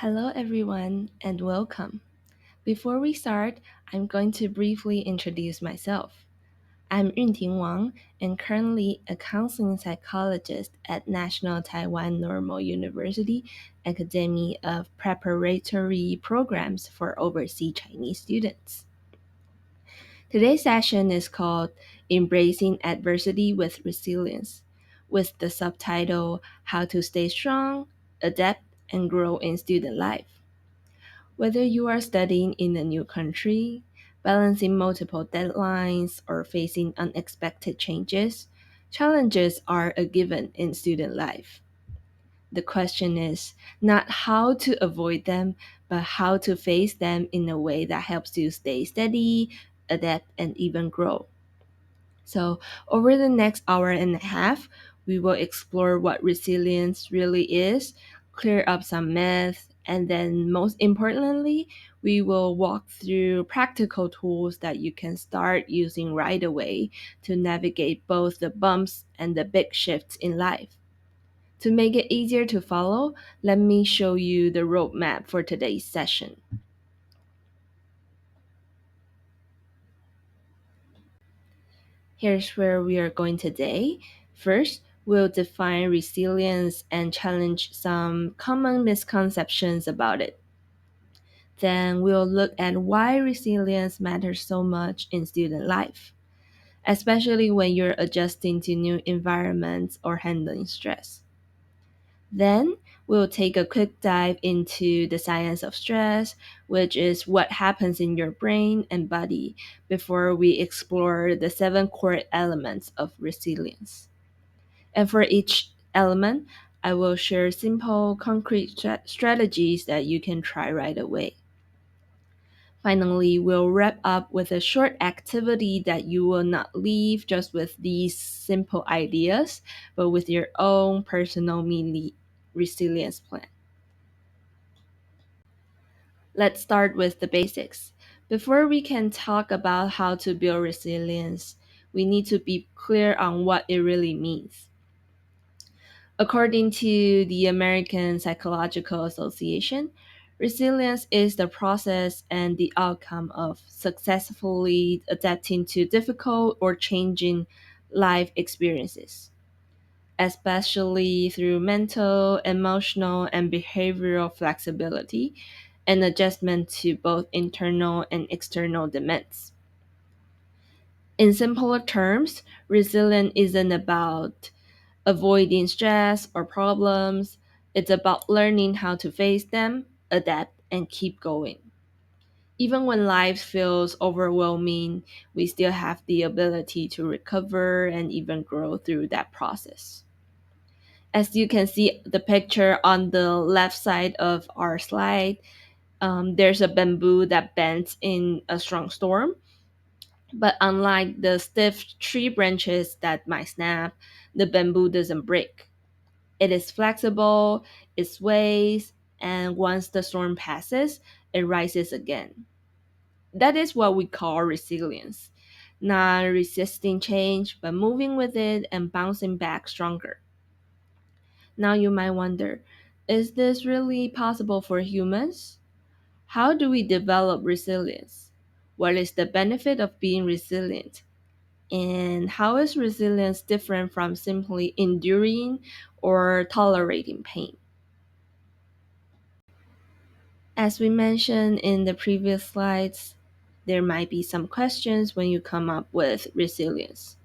Hello, everyone, and welcome. Before we start, I'm going to briefly introduce myself. I'm Yunting Wang and currently a counseling psychologist at National Taiwan Normal University Academy of Preparatory Programs for Overseas Chinese Students. Today's session is called Embracing Adversity with Resilience, with the subtitle How to Stay Strong, Adapt, and Grow in Student Life. Whether you are studying in a new country, balancing multiple deadlines, or facing unexpected changes, challenges are a given in student life. The question is not how to avoid them, but how to face them in a way that helps you stay steady, adapt, and even grow. So, over the next hour and a half, we will explore what resilience really is, clear up some myths, and then most importantly, we will walk through practical tools that you can start using right away to navigate both the bumps and the big shifts in life. To make it easier to follow, let me show you the roadmap for today's session. Here's where we are going today. First, we'll define resilience and challenge some common misconceptions about it. Then we'll look at why resilience matters so much in student life, especially when you're adjusting to new environments or handling stress. Then we'll take a quick dive into the science of stress, which is what happens in your brain and body, before we explore the seven core elements of resilience. And for each element, I will share simple, concrete strategies that you can try right away. Finally, we'll wrap up with a short activity that you will not leave just with these simple ideas, but with your own personal mini resilience plan. Let's start with the basics. Before we can talk about how to build resilience, we need to be clear on what it really means. According to the American Psychological Association, resilience is the process and the outcome of successfully adapting to difficult or changing life experiences, especially through mental, emotional, and behavioral flexibility and adjustment to both internal and external demands. In simpler terms, resilience isn't about avoiding stress or problems. It's about learning how to face them, adapt, and keep going. Even when life feels overwhelming, we still have the ability to recover and even grow through that process. As you can see the picture on the left side of our slide, there's a bamboo that bends in a strong storm. But unlike the stiff tree branches that might snap, the bamboo doesn't break. It is flexible, it sways, and once the storm passes, it rises again. That is what we call resilience. Not resisting change, but moving with it and bouncing back stronger. Now you might wonder, is this really possible for humans? How do we develop resilience? What is the benefit of being resilient? And how is resilience different from simply enduring or tolerating pain? As we mentioned in the previous slides, there might be some questions when you come up with resilience.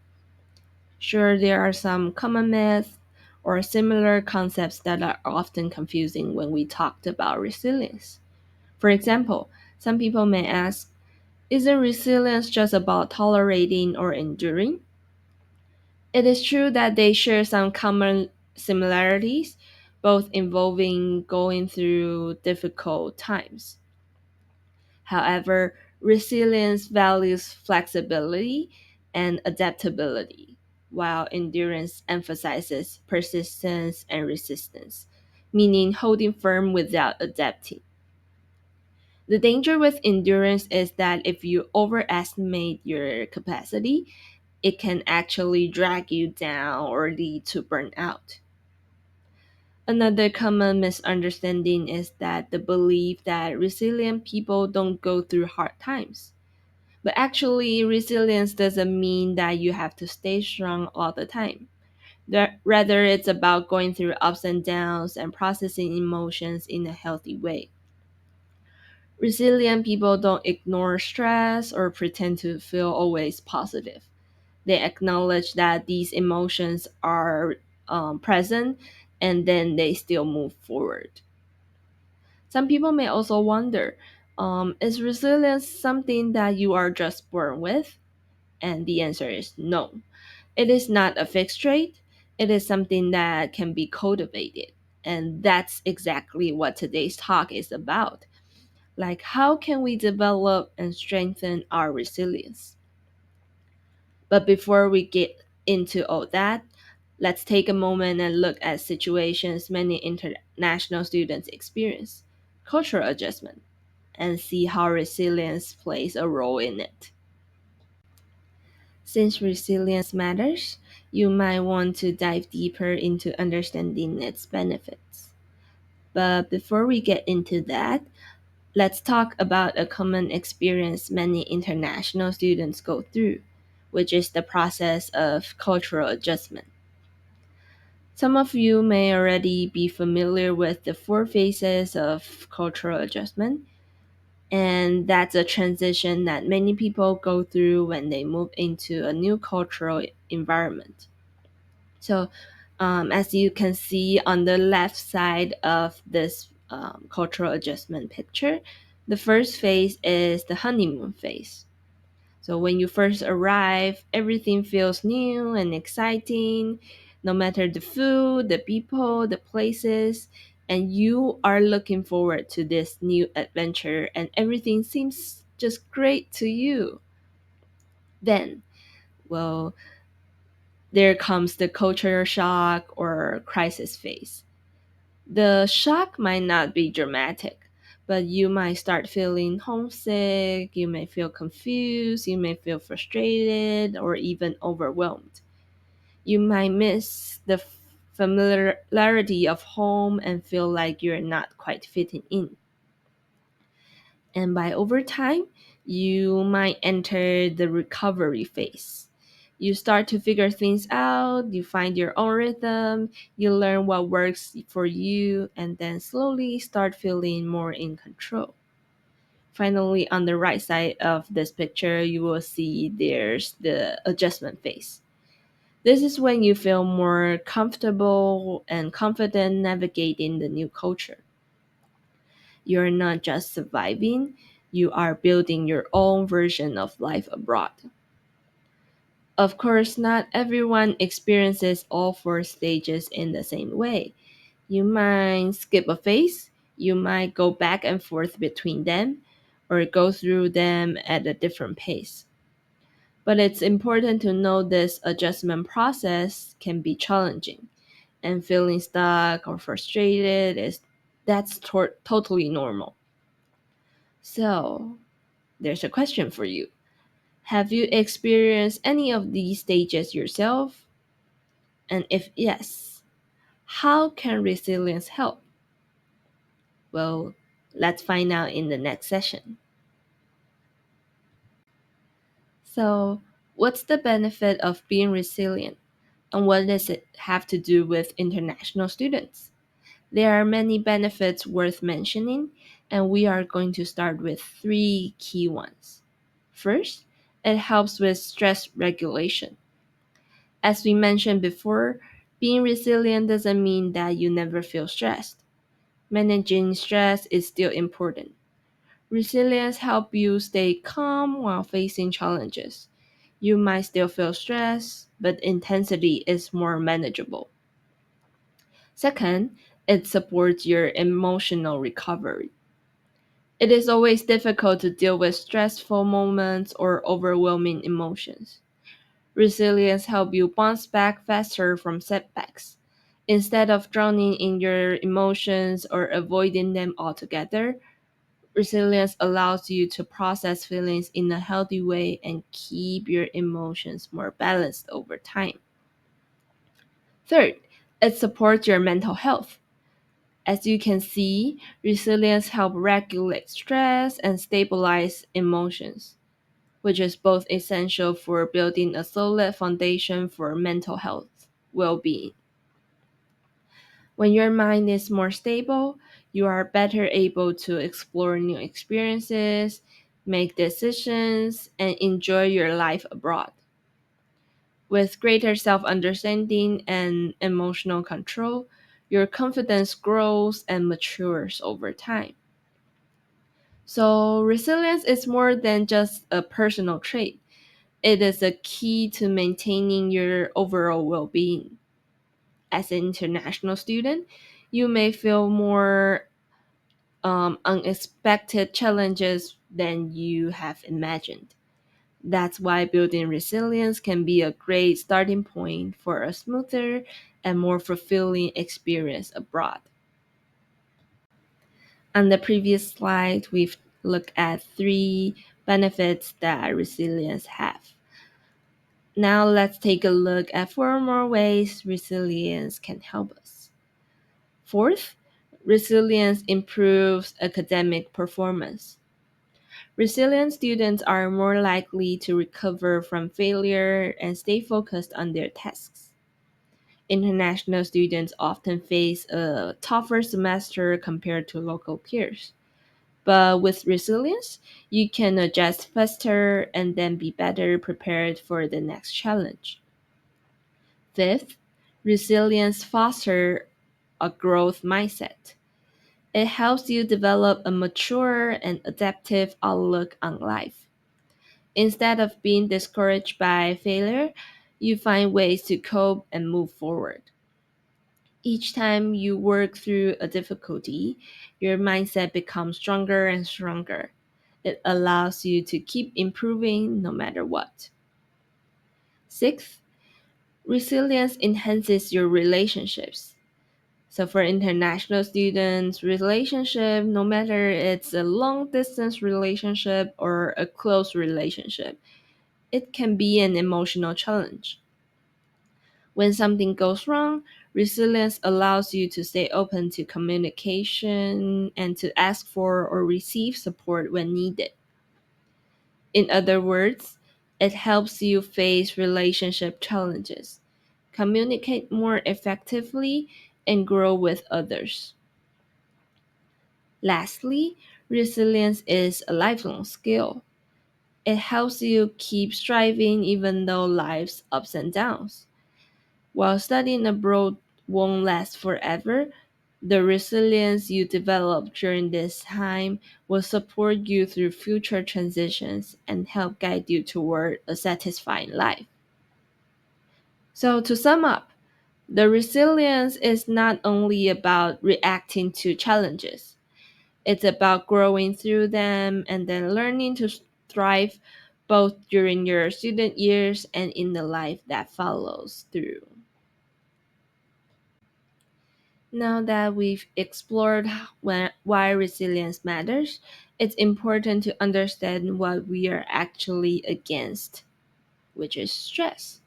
Sure, there are some common myths or similar concepts that are often confusing when we talked about resilience. For example, some people may ask, isn't resilience just about tolerating or enduring? It is true that they share some common similarities, both involving going through difficult times. However, resilience values flexibility and adaptability, while endurance emphasizes persistence and resistance, meaning holding firm without adapting. The danger with endurance is that if you overestimate your capacity, it can actually drag you down or lead to burnout. Another common misunderstanding is that the belief that resilient people don't go through hard times. But actually, resilience doesn't mean that you have to stay strong all the time. Rather, it's about going through ups and downs and processing emotions in a healthy way. Resilient people don't ignore stress or pretend to feel always positive. They acknowledge that these emotions are present, and then they still move forward. Some people may also wonder, is resilience something that you are just born with? And the answer is no. It is not a fixed trait. It is something that can be cultivated. And that's exactly what today's talk is about. Like, how can we develop and strengthen our resilience? But before we get into all that, let's take a moment and look at situations many international students experience: cultural adjustment, and see how resilience plays a role in it. Since resilience matters, you might want to dive deeper into understanding its benefits. But before we get into that, let's talk about a common experience many international students go through, which is the process of cultural adjustment. Some of you may already be familiar with the four phases of cultural adjustment, and that's a transition that many people go through when they move into a new cultural environment. So, as you can see on the left side of this cultural adjustment picture, the first phase is the honeymoon phase. So, when you first arrive, everything feels new and exciting, no matter the food, the people, the places, and you are looking forward to this new adventure, and everything seems just great to you. Then, well, there comes the culture shock or crisis phase. The shock might not be dramatic, but you might start feeling homesick, you may feel confused, you may feel frustrated, or even overwhelmed. You might miss the familiarity of home and feel like you're not quite fitting in. And by over time, you might enter the recovery phase. You start to figure things out, you find your own rhythm, you learn what works for you, and then slowly start feeling more in control. Finally, on the right side of this picture, you will see there's the adjustment phase. This is when you feel more comfortable and confident navigating the new culture. You're not just surviving, you are building your own version of life abroad. Of course, not everyone experiences all four stages in the same way. You might skip a phase, you might go back and forth between them, or go through them at a different pace. But it's important to know this adjustment process can be challenging, and feeling stuck or frustrated is that's totally normal. So, there's a question for you. Have you experienced any of these stages yourself? And if yes, how can resilience help? Well, let's find out in the next session. So, what's the benefit of being resilient? And what does it have to do with international students? There are many benefits worth mentioning, and we are going to start with three key ones. First, it helps with stress regulation. As we mentioned before, being resilient doesn't mean that you never feel stressed. Managing stress is still important. Resilience helps you stay calm while facing challenges. You might still feel stress, but intensity is more manageable. Second, it supports your emotional recovery. It is always difficult to deal with stressful moments or overwhelming emotions. Resilience helps you bounce back faster from setbacks. Instead of drowning in your emotions or avoiding them altogether, resilience allows you to process feelings in a healthy way and keep your emotions more balanced over time. Third, it supports your mental health. As you can see, resilience helps regulate stress and stabilize emotions, which is both essential for building a solid foundation for mental health well-being. When your mind is more stable, you are better able to explore new experiences, make decisions, and enjoy your life abroad. With greater self-understanding and emotional control, your confidence grows and matures over time. So, resilience is more than just a personal trait. It is a key to maintaining your overall well-being. As an international student, you may feel more unexpected challenges than you have imagined. That's why building resilience can be a great starting point for a smoother and more fulfilling experience abroad. On the previous slide, we've looked at 3 benefits that resilience have. Now let's take a look at 4 more ways resilience can help us. Fourth, resilience improves academic performance. Resilient students are more likely to recover from failure and stay focused on their tasks. International students often face a tougher semester compared to local peers. But with resilience, you can adjust faster and then be better prepared for the next challenge. Fifth, resilience fosters a growth mindset. It helps you develop a mature and adaptive outlook on life. Instead of being discouraged by failure, you find ways to cope and move forward. Each time you work through a difficulty, your mindset becomes stronger and stronger. It allows you to keep improving no matter what. Sixth, resilience enhances your relationships. So for international students, relationship, no matter it's a long distance relationship or a close relationship, it can be an emotional challenge. When something goes wrong, resilience allows you to stay open to communication and to ask for or receive support when needed. In other words, it helps you face relationship challenges, communicate more effectively, and grow with others. Lastly, resilience is a lifelong skill. It helps you keep striving even though life's ups and downs. While studying abroad won't last forever, the resilience you develop during this time will support you through future transitions and help guide you toward a satisfying life. So, to sum up, the resilience is not only about reacting to challenges, it's about growing through them and then learning to thrive both during your student years and in the life that follows through. Now that we've explored why resilience matters, it's important to understand what we are actually against, which is stress.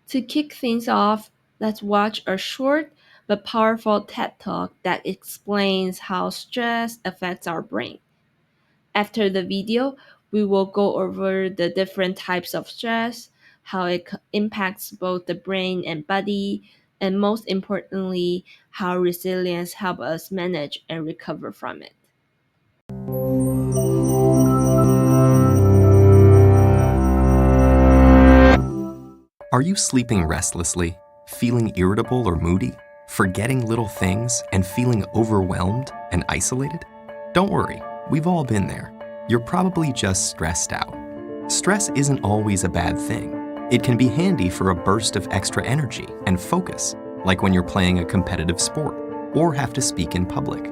To kick things off, let's watch a short but powerful TED Talk that explains how stress affects our brain. After the video, we will go over the different types of stress, how it impacts both the brain and body, and most importantly, how resilience helps us manage and recover from it. Are you sleeping restlessly, feeling irritable or moody, forgetting little things, and feeling overwhelmed and isolated? Don't worry, we've all been there. You're probably just stressed out. Stress isn't always a bad thing. It can be handy for a burst of extra energy and focus, like when you're playing a competitive sport or have to speak in public.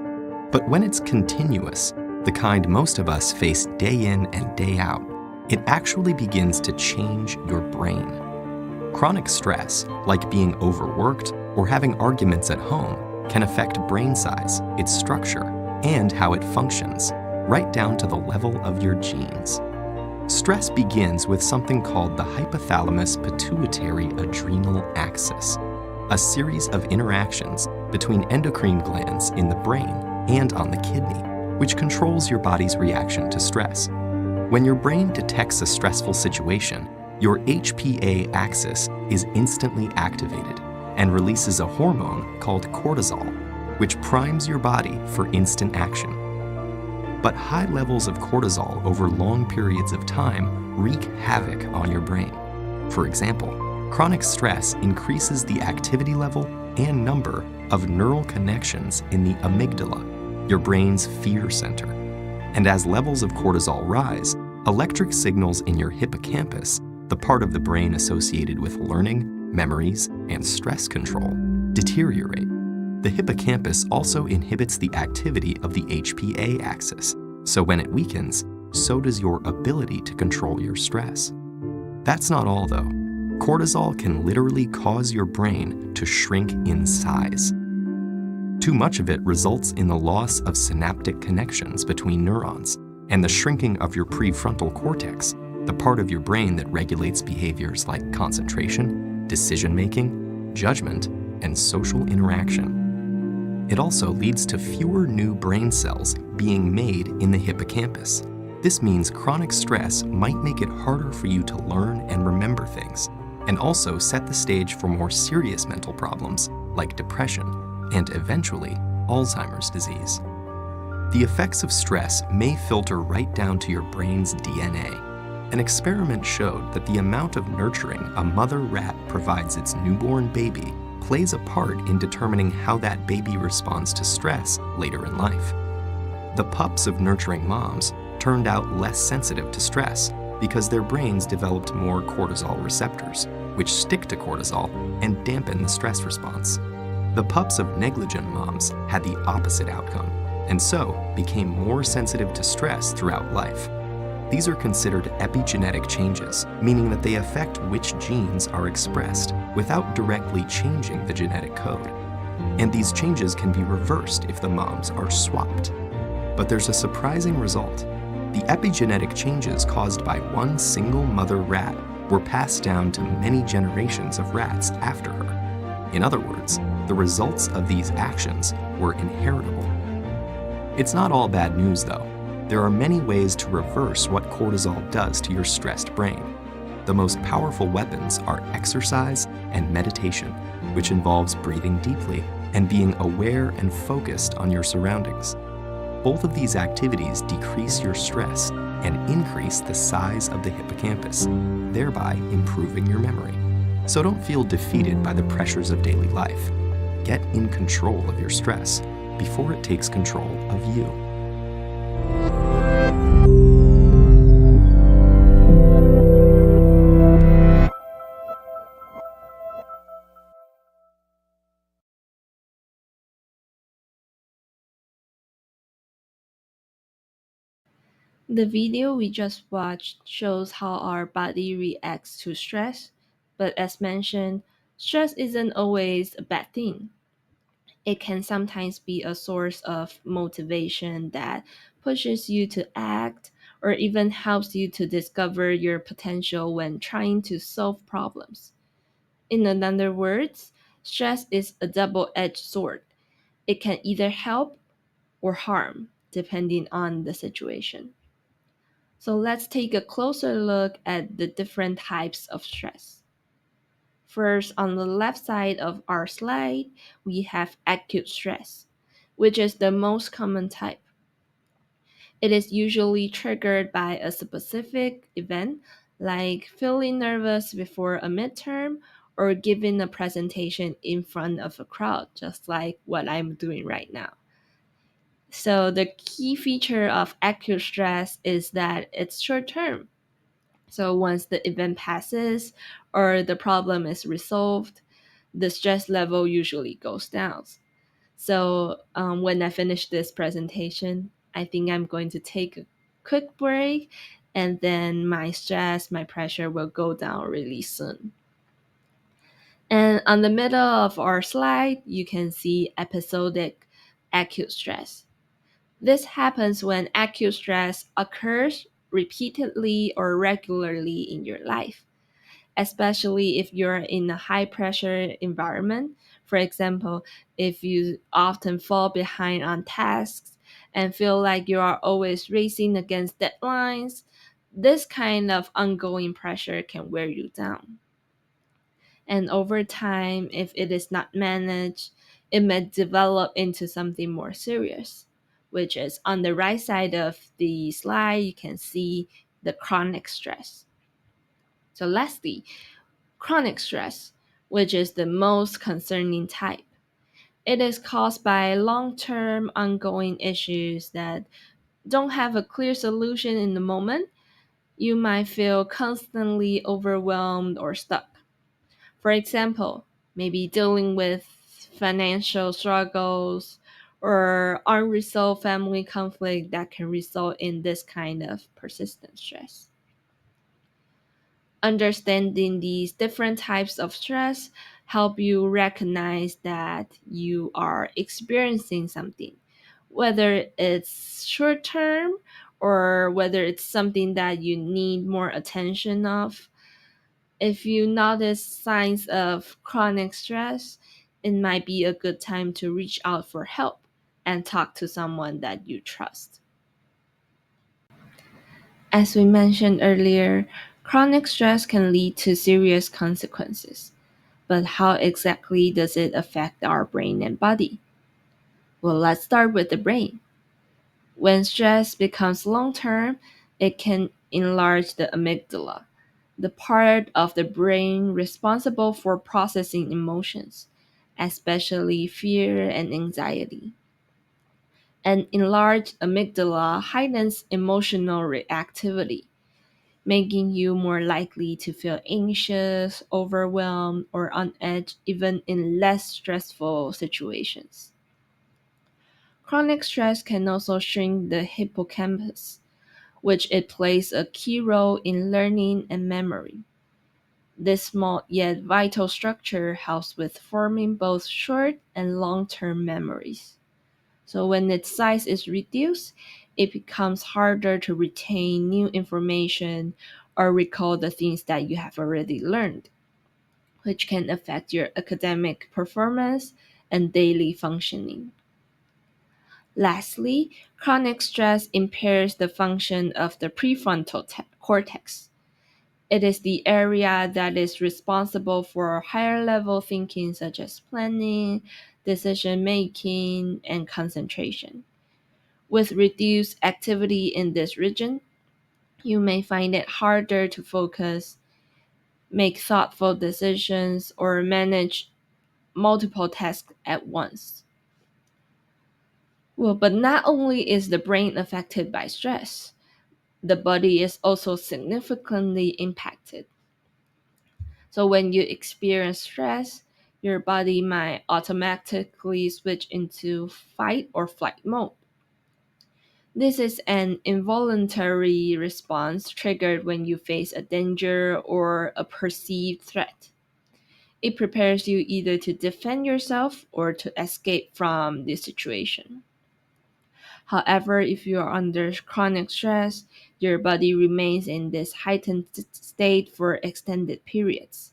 But when it's continuous, the kind most of us face day in and day out, it actually begins to change your brain. Chronic stress, like being overworked or having arguments at home, can affect brain size, its structure, and how it functions, right down to the level of your genes. Stress begins with something called the hypothalamus pituitary adrenal axis. a series of interactions between endocrine glands in the brain and on the kidney, which controls your body's reaction to stress. When your brain detects a stressful situation, your HPA axis is instantly activated and releases a hormone called cortisol, which primes your body for instant action. But high levels of cortisol over long periods of time wreak havoc on your brain. For example, chronic stress increases the activity level and number of neural connections in the amygdala, your brain's fear center. And as levels of cortisol rise, electric signals in your hippocampus, the part of the brain associated with learning, memories, and stress control, deteriorate. The hippocampus also inhibits the activity of the HPA axis, so when it weakens, so does your ability to control your stress. That's not all, though. Cortisol can literally cause your brain to shrink in size. Too much of it results in the loss of synaptic connections between neurons and the shrinking of your prefrontal cortex, the part of your brain that regulates behaviors like concentration, decision-making, judgment, and social interaction. It also leads to fewer new brain cells being made in the hippocampus. This means chronic stress might make it harder for you to learn and remember things, and also set the stage for more serious mental problems like depression and eventually Alzheimer's disease. The effects of stress may filter right down to your brain's DNA. An experiment showed that the amount of nurturing a mother rat provides its newborn baby plays a part in determining how that baby responds to stress later in life. The pups of nurturing moms turned out less sensitive to stress because their brains developed more cortisol receptors, which stick to cortisol and dampen the stress response. The pups of negligent moms had the opposite outcome, and so became more sensitive to stress throughout life. These are considered epigenetic changes, meaning that they affect which genes are expressed without directly changing the genetic code. And these changes can be reversed if the moms are swapped. But there's a surprising result. The epigenetic changes caused by one single mother rat were passed down to many generations of rats after her. In other words, the results of these actions were inheritable. It's not all bad news, though. There are many ways to reverse what cortisol does to your stressed brain. The most powerful weapons are exercise and meditation, which involves breathing deeply and being aware and focused on your surroundings. Both of these activities decrease your stress and increase the size of the hippocampus, thereby improving your memory. So don't feel defeated by the pressures of daily life. Get in control of your stress before it takes control of you. The video we just watched shows how our body reacts to stress, but as mentioned, stress isn't always a bad thing. It can sometimes be a source of motivation that pushes you to act or even helps you to discover your potential when trying to solve problems. In other words, stress is a double-edged sword. It can either help or harm, depending on the situation. So let's take a closer look at the different types of stress. First, on the left side of our slide, we have acute stress, which is the most common type. It is usually triggered by a specific event, like feeling nervous before a midterm or giving a presentation in front of a crowd, just like what I'm doing right now. So the key feature of acute stress is that it's short term. So once the event passes or the problem is resolved, the stress level usually goes down. So when I finish this presentation, I think I'm going to take a quick break and then my stress, my pressure will go down really soon. And on the middle of our slide, you can see episodic acute stress. This happens when acute stress occurs repeatedly or regularly in your life. especially if you're in a high pressure environment. For example, if you often fall behind on tasks and feel like you are always racing against deadlines, this kind of ongoing pressure can wear you down. And over time, if it is not managed, it may develop into something more serious, which is on the right side of the slide, you can see the chronic stress. So lastly, chronic stress, which is the most concerning type. It is caused by long-term ongoing issues that don't have a clear solution in the moment. You might feel constantly overwhelmed or stuck. For example, maybe dealing with financial struggles or unresolved family conflict that can result in this kind of persistent stress. Understanding these different types of stress help you recognize that you are experiencing something, whether it's short term or whether it's something that you need more attention of. If you notice signs of chronic stress, it might be a good time to reach out for help and talk to someone that you trust. As we mentioned earlier, chronic stress can lead to serious consequences. But how exactly does it affect our brain and body? Well, let's start with the brain. When stress becomes long term, it can enlarge the amygdala, the part of the brain responsible for processing emotions, especially fear and anxiety. An enlarged amygdala heightens emotional reactivity, making you more likely to feel anxious, overwhelmed, or on edge even in less stressful situations. Chronic stress can also shrink the hippocampus, which it plays a key role in learning and memory. This small yet vital structure helps with forming both short and long-term memories. So when its size is reduced, it becomes harder to retain new information or recall the things that you have already learned, which can affect your academic performance and daily functioning. Lastly, chronic stress impairs the function of the prefrontal cortex. It is the area that is responsible for higher level thinking such as planning, decision making, and concentration. With reduced activity in this region, you may find it harder to focus, make thoughtful decisions, or manage multiple tasks at once. Well, but not only is the brain affected by stress, the body is also significantly impacted. So when you experience stress, your body might automatically switch into fight or flight mode. This is an involuntary response triggered when you face a danger or a perceived threat. It prepares you either to defend yourself or to escape from the situation. However, if you are under chronic stress, your body remains in this heightened state for extended periods.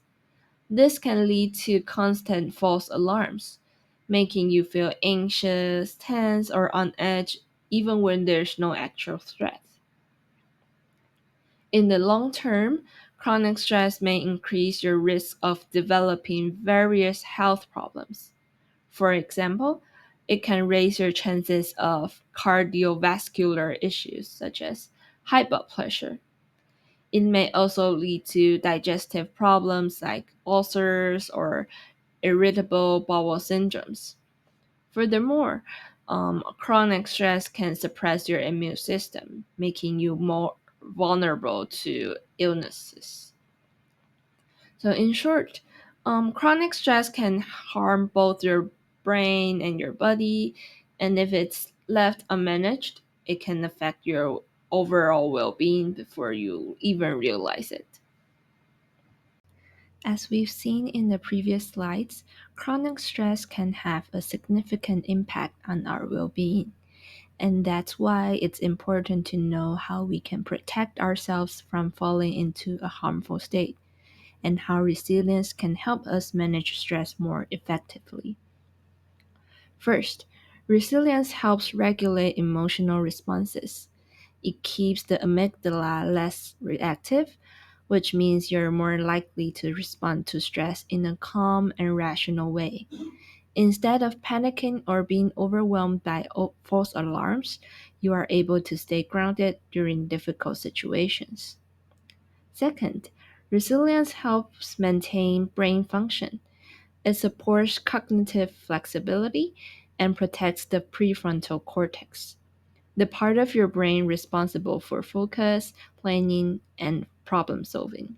This can lead to constant false alarms, making you feel anxious, tense, or on edge even when there's no actual threat. In the long term, chronic stress may increase your risk of developing various health problems. For example, it can raise your chances of cardiovascular issues such as high blood pressure. It may also lead to digestive problems like ulcers or irritable bowel syndromes. Furthermore, chronic stress can suppress your immune system, making you more vulnerable to illnesses. So, in short, chronic stress can harm both your brain and your body, and if it's left unmanaged, it can affect your overall well being before you even realize it. As we've seen in the previous slides, chronic stress can have a significant impact on our well being. And that's why it's important to know how we can protect ourselves from falling into a harmful state. and how resilience can help us manage stress more effectively. First, resilience helps regulate emotional responses. It keeps the amygdala less reactive, which means you're more likely to respond to stress in a calm and rational way. Instead of panicking or being overwhelmed by false alarms, you are able to stay grounded during difficult situations. Second, resilience helps maintain brain function. It supports cognitive flexibility and protects the prefrontal cortex, the part of your brain responsible for focus, planning, and problem solving.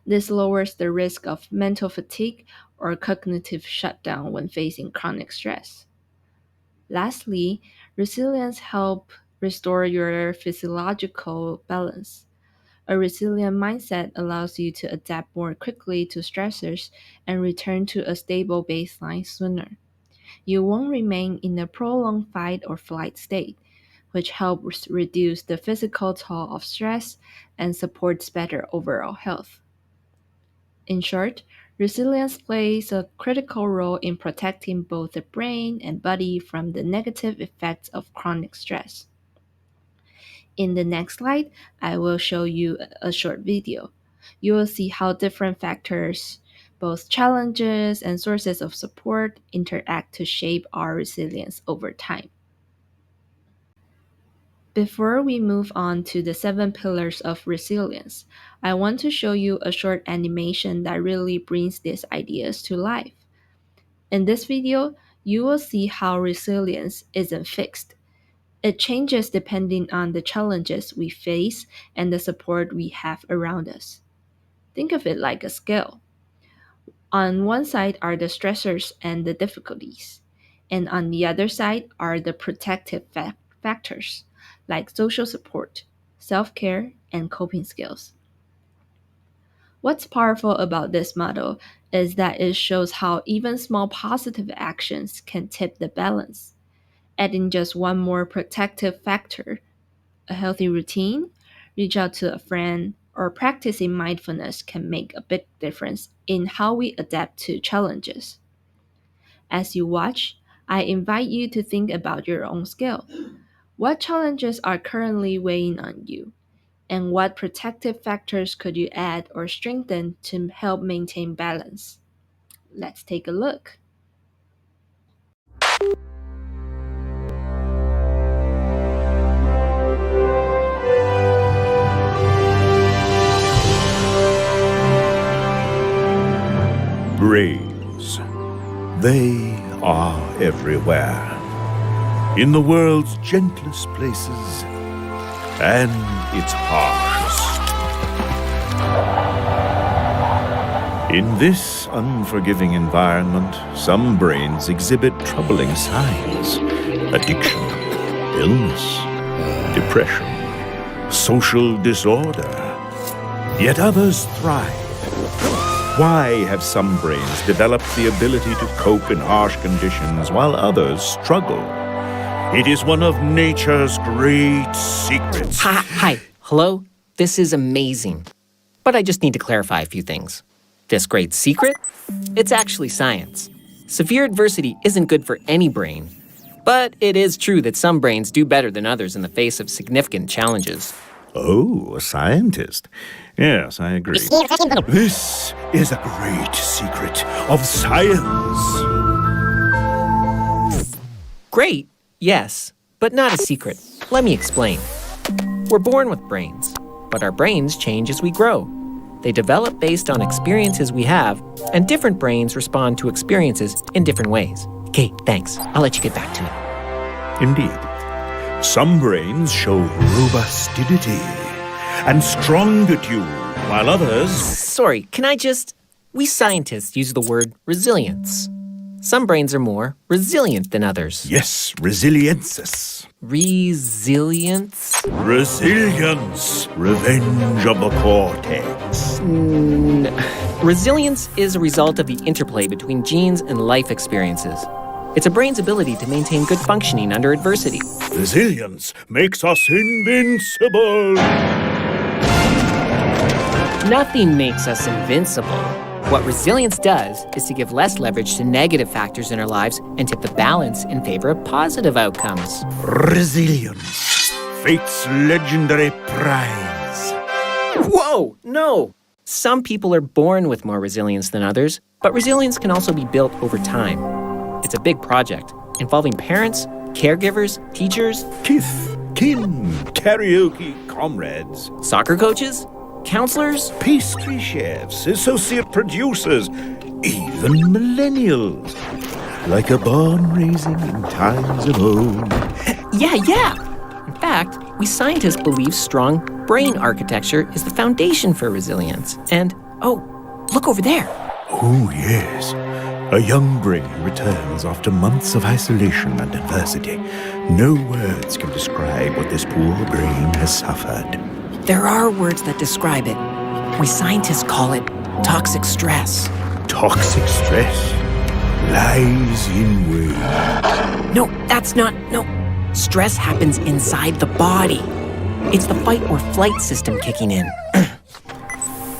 This lowers the risk of mental fatigue or cognitive shutdown when facing chronic stress. Lastly, resilience helps restore your physiological balance. A resilient mindset allows you to adapt more quickly to stressors and return to a stable baseline sooner. You won't remain in a prolonged fight or flight state, which helps reduce the physical toll of stress and supports better overall health. In short, resilience plays a critical role in protecting both the brain and body from the negative effects of chronic stress. In the next slide, I will show you a short video. You will see how different factors, both challenges and sources of support, interact to shape our resilience over time. Before we move on to the 7 pillars of resilience, I want to show you a short animation that really brings these ideas to life. In this video, you will see how resilience isn't fixed. It changes depending on the challenges we face and the support we have around us. Think of it like a scale. On one side are the stressors and the difficulties, and on the other side are the protective factors like social support, self-care, and coping skills. What's powerful about this model is that it shows how even small positive actions can tip the balance. Adding just one more protective factor, a healthy routine, reach out to a friend, or practicing mindfulness can make a big difference in how we adapt to challenges. As you watch, I invite you to think about your own scale. What challenges are currently weighing on you? And what protective factors could you add or strengthen to help maintain balance? Let's take a look. Brains. They are everywhere. In the world's gentlest places and its harshest. In this unforgiving environment, some brains exhibit troubling signs: addiction, illness, depression, social disorder. Yet others thrive. Why have some brains developed the ability to cope in harsh conditions while others struggle? It is one of nature's great secrets. Hi. Hello? This is amazing. But I just need to clarify a few things. This great secret? It's actually science. Severe adversity isn't good for any brain. But it is true that some brains do better than others in the face of significant challenges. Oh, a scientist. Yes, I agree. This is a great secret of science. Great, yes, but not a secret. Let me explain. We're born with brains, but our brains change as we grow. They develop based on experiences we have, and different brains respond to experiences in different ways. Okay, thanks. I'll let you get back to it. Indeed. Some brains show robustity and strongitude, while others... Sorry, we scientists use the word resilience. Some brains are more resilient than others. Yes, resiliences. Resilience? Resilience. Revenge of the cortex. Resilience is a result of the interplay between genes and life experiences. It's a brain's ability to maintain good functioning under adversity. Resilience makes us invincible. Nothing makes us invincible. What resilience does is to give less leverage to negative factors in our lives and tip the balance in favor of positive outcomes. Resilience, fate's legendary prize. Whoa, no! Some people are born with more resilience than others, but resilience can also be built over time. It's a big project involving parents, caregivers, teachers, Kith, kin, karaoke comrades, soccer coaches, counselors, pastry chefs, associate producers, even millennials. Like a barn raising in times of old. Yeah. In fact, we scientists believe strong brain architecture is the foundation for resilience. And, look over there. Oh, yes. A young brain returns after months of isolation and adversity. No words can describe what this poor brain has suffered. There are words that describe it. We scientists call it toxic stress. Toxic stress lies in wait. No. Stress happens inside the body. It's the fight or flight system kicking in.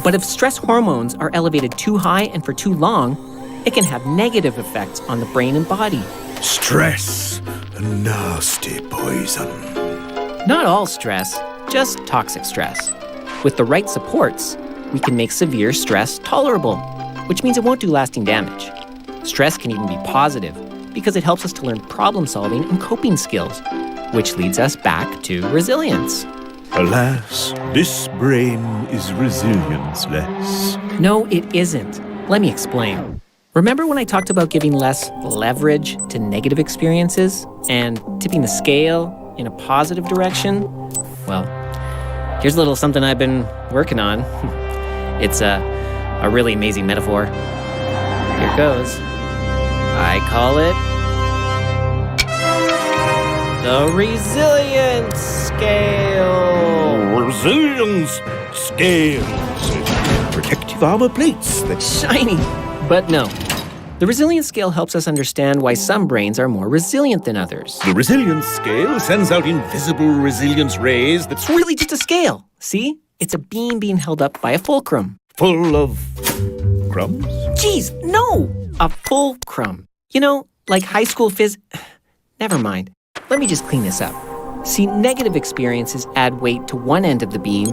But if stress hormones are elevated too high and for too long, it can have negative effects on the brain and body. Stress, a nasty poison. Not all stress, just toxic stress. With the right supports, we can make severe stress tolerable, which means it won't do lasting damage. Stress can even be positive because it helps us to learn problem solving and coping skills, which leads us back to resilience. Alas, this brain is resilience-less. No, it isn't. Let me explain. Remember when I talked about giving less leverage to negative experiences and tipping the scale in a positive direction? Well, here's a little something I've been working on. It's a really amazing metaphor. Here goes. I call it the resilience scale. Resilience scales. Protective armor plates that Shiny, but no. The resilience scale helps us understand why some brains are more resilient than others. The resilience scale sends out invisible resilience rays that's It's really just a scale. See? It's a beam being held up by a fulcrum. full of crumbs. Geez, no! A fulcrum. You know, like high school Never mind. Let me just clean this up. See, negative experiences add weight to one end of the beam,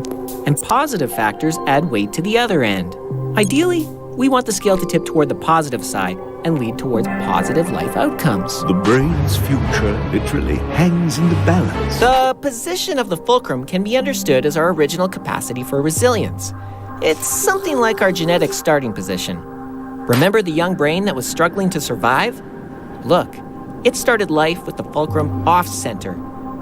and positive factors add weight to the other end. Ideally, we want the scale to tip toward the positive side and lead towards positive life outcomes. The brain's future literally hangs in the balance. The position of the fulcrum can be understood as our original capacity for resilience. It's something like our genetic starting position. Remember the young brain that was struggling to survive? Look, it started life with the fulcrum off-center,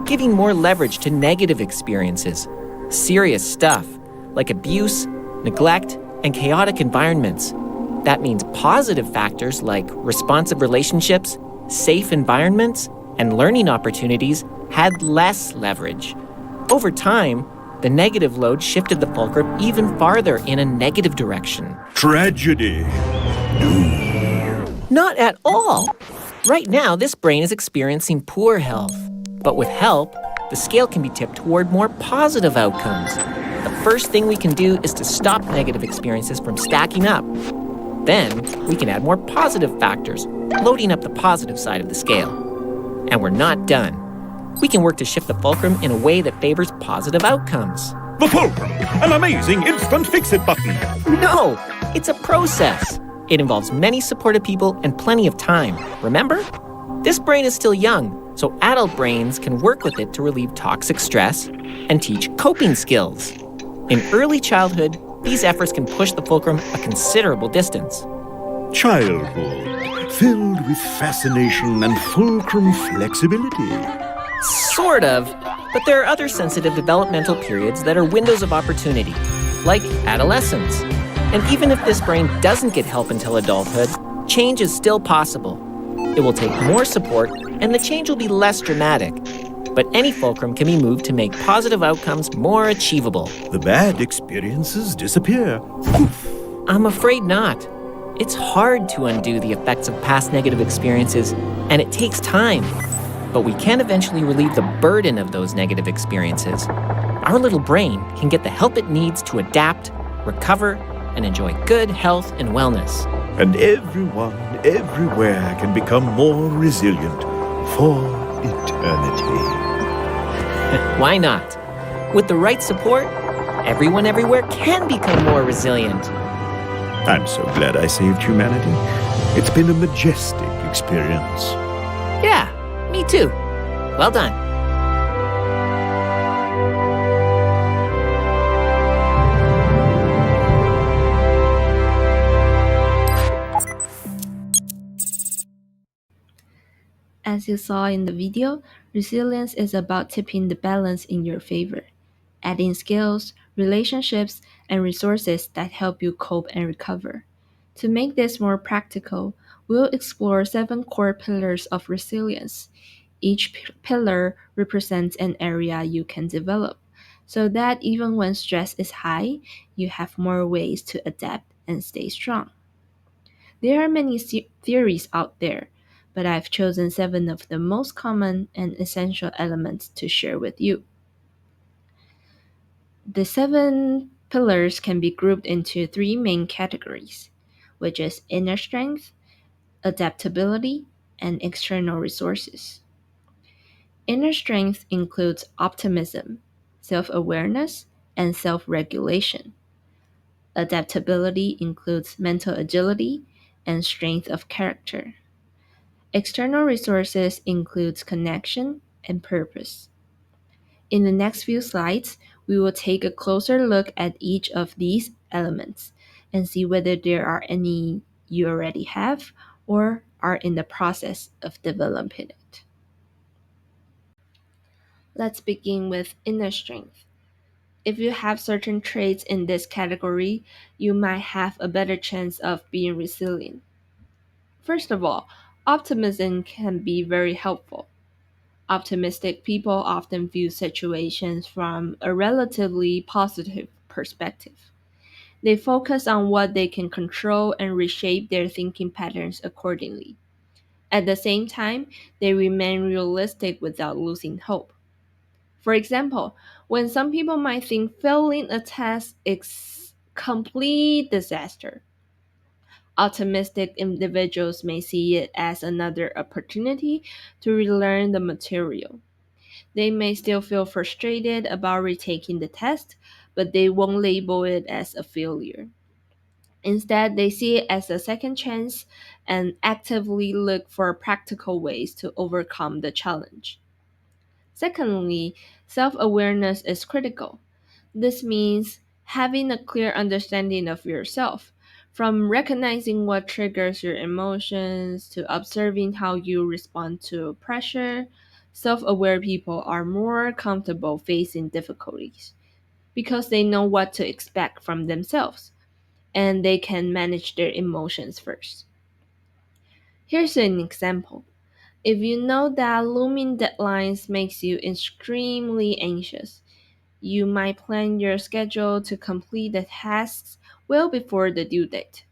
giving more leverage to negative experiences. Serious stuff, like abuse, neglect, and chaotic environments. That means positive factors like responsive relationships, safe environments, and learning opportunities had less leverage. Over time, the negative load shifted the fulcrum even farther in a negative direction. Tragedy. Not at all. Right now, this brain is experiencing poor health. But with help, the scale can be tipped toward more positive outcomes. The first thing we can do is to stop negative experiences from stacking up. Then, we can add more positive factors, loading up the positive side of the scale. And we're not done. We can work to shift the fulcrum in a way that favors positive outcomes. The fulcrum, an amazing instant fix-it button. No, it's a process. It involves many supportive people and plenty of time. Remember? This brain is still young, so adult brains can work with it to relieve toxic stress and teach coping skills. In early childhood, these efforts can push the fulcrum a considerable distance. Childhood, filled with fascination and fulcrum flexibility. Sort of, but there are other sensitive developmental periods that are windows of opportunity, like adolescence. And even if this brain doesn't get help until adulthood, change is still possible. It will take more support, and the change will be less dramatic. But any fulcrum can be moved to make positive outcomes more achievable. The bad experiences disappear. I'm afraid not. It's hard to undo the effects of past negative experiences, and it takes time. But we can eventually relieve the burden of those negative experiences. Our little brain can get the help it needs to adapt, recover, and enjoy good health and wellness. And everyone, everywhere can become more resilient for eternity. Why not? With the right support, everyone everywhere can become more resilient. I'm so glad I saved humanity. It's been a majestic experience. Yeah, me too. Well done. As you saw in the video, resilience is about tipping the balance in your favor, adding skills, relationships, and resources that help you cope and recover. To make this more practical, we'll explore 7 core pillars of resilience. Each pillar represents an area you can develop, so that even when stress is high, you have more ways to adapt and stay strong. There are many theories out there, but I've chosen 7 of the most common and essential elements to share with you. The 7 pillars can be grouped into 3 main categories, which is inner strength, adaptability, and external resources. Inner strength includes optimism, self-awareness, and self-regulation. Adaptability includes mental agility and strength of character. External resources includes connection and purpose. In the next few slides, we will take a closer look at each of these elements and see whether there are any you already have or are in the process of developing it. Let's begin with inner strength. If you have certain traits in this category, you might have a better chance of being resilient. First of all, optimism can be very helpful. Optimistic people often view situations from a relatively positive perspective. They focus on what they can control and reshape their thinking patterns accordingly. At the same time, they remain realistic without losing hope. For example, when some people might think failing a test is complete disaster, optimistic individuals may see it as another opportunity to relearn the material. They may still feel frustrated about retaking the test, but they won't label it as a failure. Instead, they see it as a second chance and actively look for practical ways to overcome the challenge. Secondly, self-awareness is critical. This means having a clear understanding of yourself, from recognizing what triggers your emotions to observing how you respond to pressure. Self-aware people are more comfortable facing difficulties because they know what to expect from themselves and they can manage their emotions first. Here's an example. If you know that looming deadlines makes you extremely anxious, you might plan your schedule to complete the tasks well before the due date.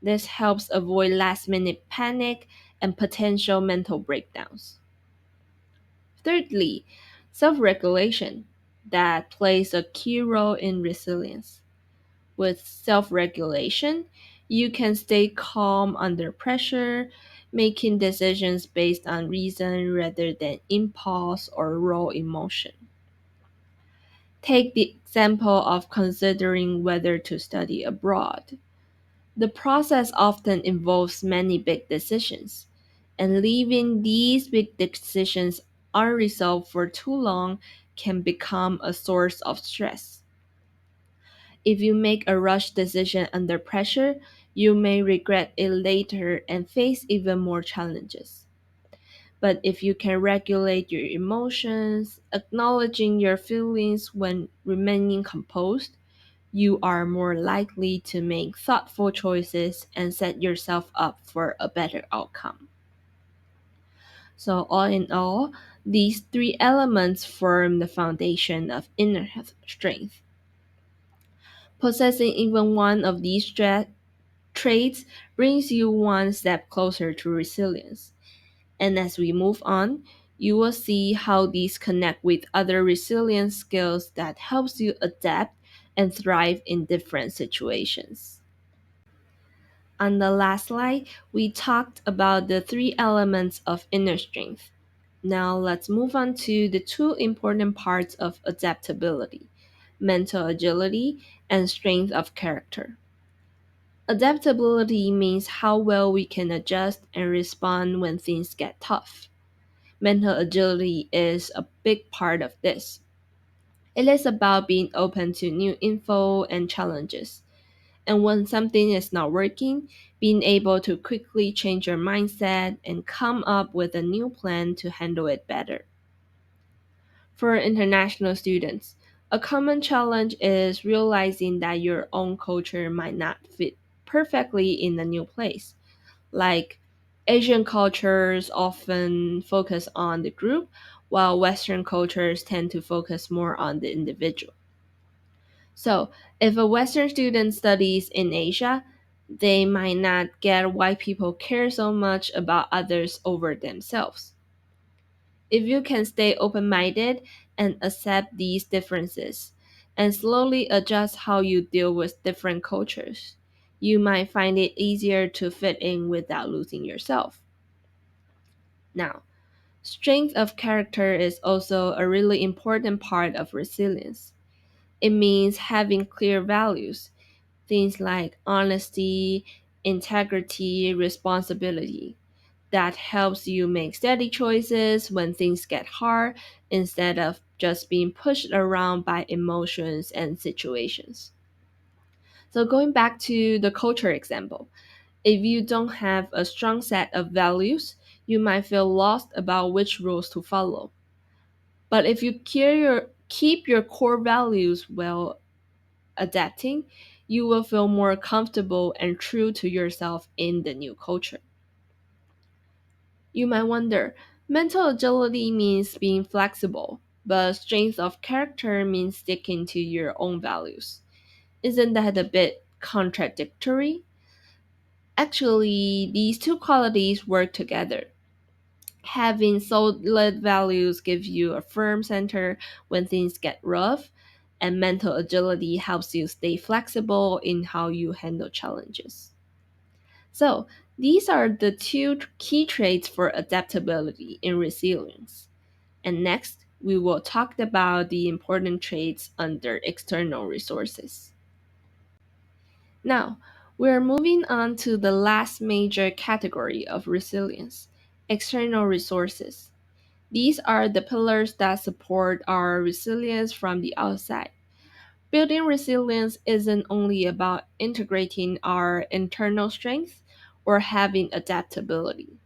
This helps avoid last-minute panic and potential mental breakdowns. Thirdly, self-regulation that plays a key role in resilience. With self-regulation, you can stay calm under pressure, making decisions based on reason rather than impulse or raw emotion. Take the example of considering whether to study abroad. The process often involves many big decisions, and leaving these big decisions unresolved for too long can become a source of stress. If you make a rushed decision under pressure, you may regret it later and face even more challenges. But if you can regulate your emotions, acknowledging your feelings when remaining composed, you are more likely to make thoughtful choices and set yourself up for a better outcome. So, all in all, these 3 elements form the foundation of inner strength. Possessing even one of these traits brings you one step closer to resilience. And as we move on, you will see how these connect with other resilience skills that helps you adapt and thrive in different situations. On the last slide, we talked about the three elements of inner strength. Now let's move on to the two important parts of adaptability: mental agility and strength of character. Adaptability means how well we can adjust and respond when things get tough. Mental agility is a big part of this. It is about being open to new info and challenges. And when something is not working, being able to quickly change your mindset and come up with a new plan to handle it better. For international students, a common challenge is realizing that your own culture might not fit perfectly in a new place. Like Asian cultures often focus on the group, while Western cultures tend to focus more on the individual. So, if a Western student studies in Asia, they might not get why people care so much about others over themselves. If you can stay open minded and accept these differences, and slowly adjust how you deal with different cultures, you might find it easier to fit in without losing yourself. Now, strength of character is also a really important part of resilience. It means having clear values, things like honesty, integrity, responsibility. That helps you make steady choices when things get hard instead of just being pushed around by emotions and situations. So, going back to the culture example, if you don't have a strong set of values, you might feel lost about which rules to follow. But if you keep your core values while adapting, you will feel more comfortable and true to yourself in the new culture. You might wonder, mental agility means being flexible, but strength of character means sticking to your own values. Isn't that a bit contradictory? Actually, these two qualities work together. Having solid values gives you a firm center when things get rough, and mental agility helps you stay flexible in how you handle challenges. So, these are the two key traits for adaptability in resilience. And next, we will talk about the important traits under external resources. Now, we're moving on to the last major category of resilience: external resources. These are the pillars that support our resilience from the outside. Building resilience isn't only about integrating our internal strength or having adaptability.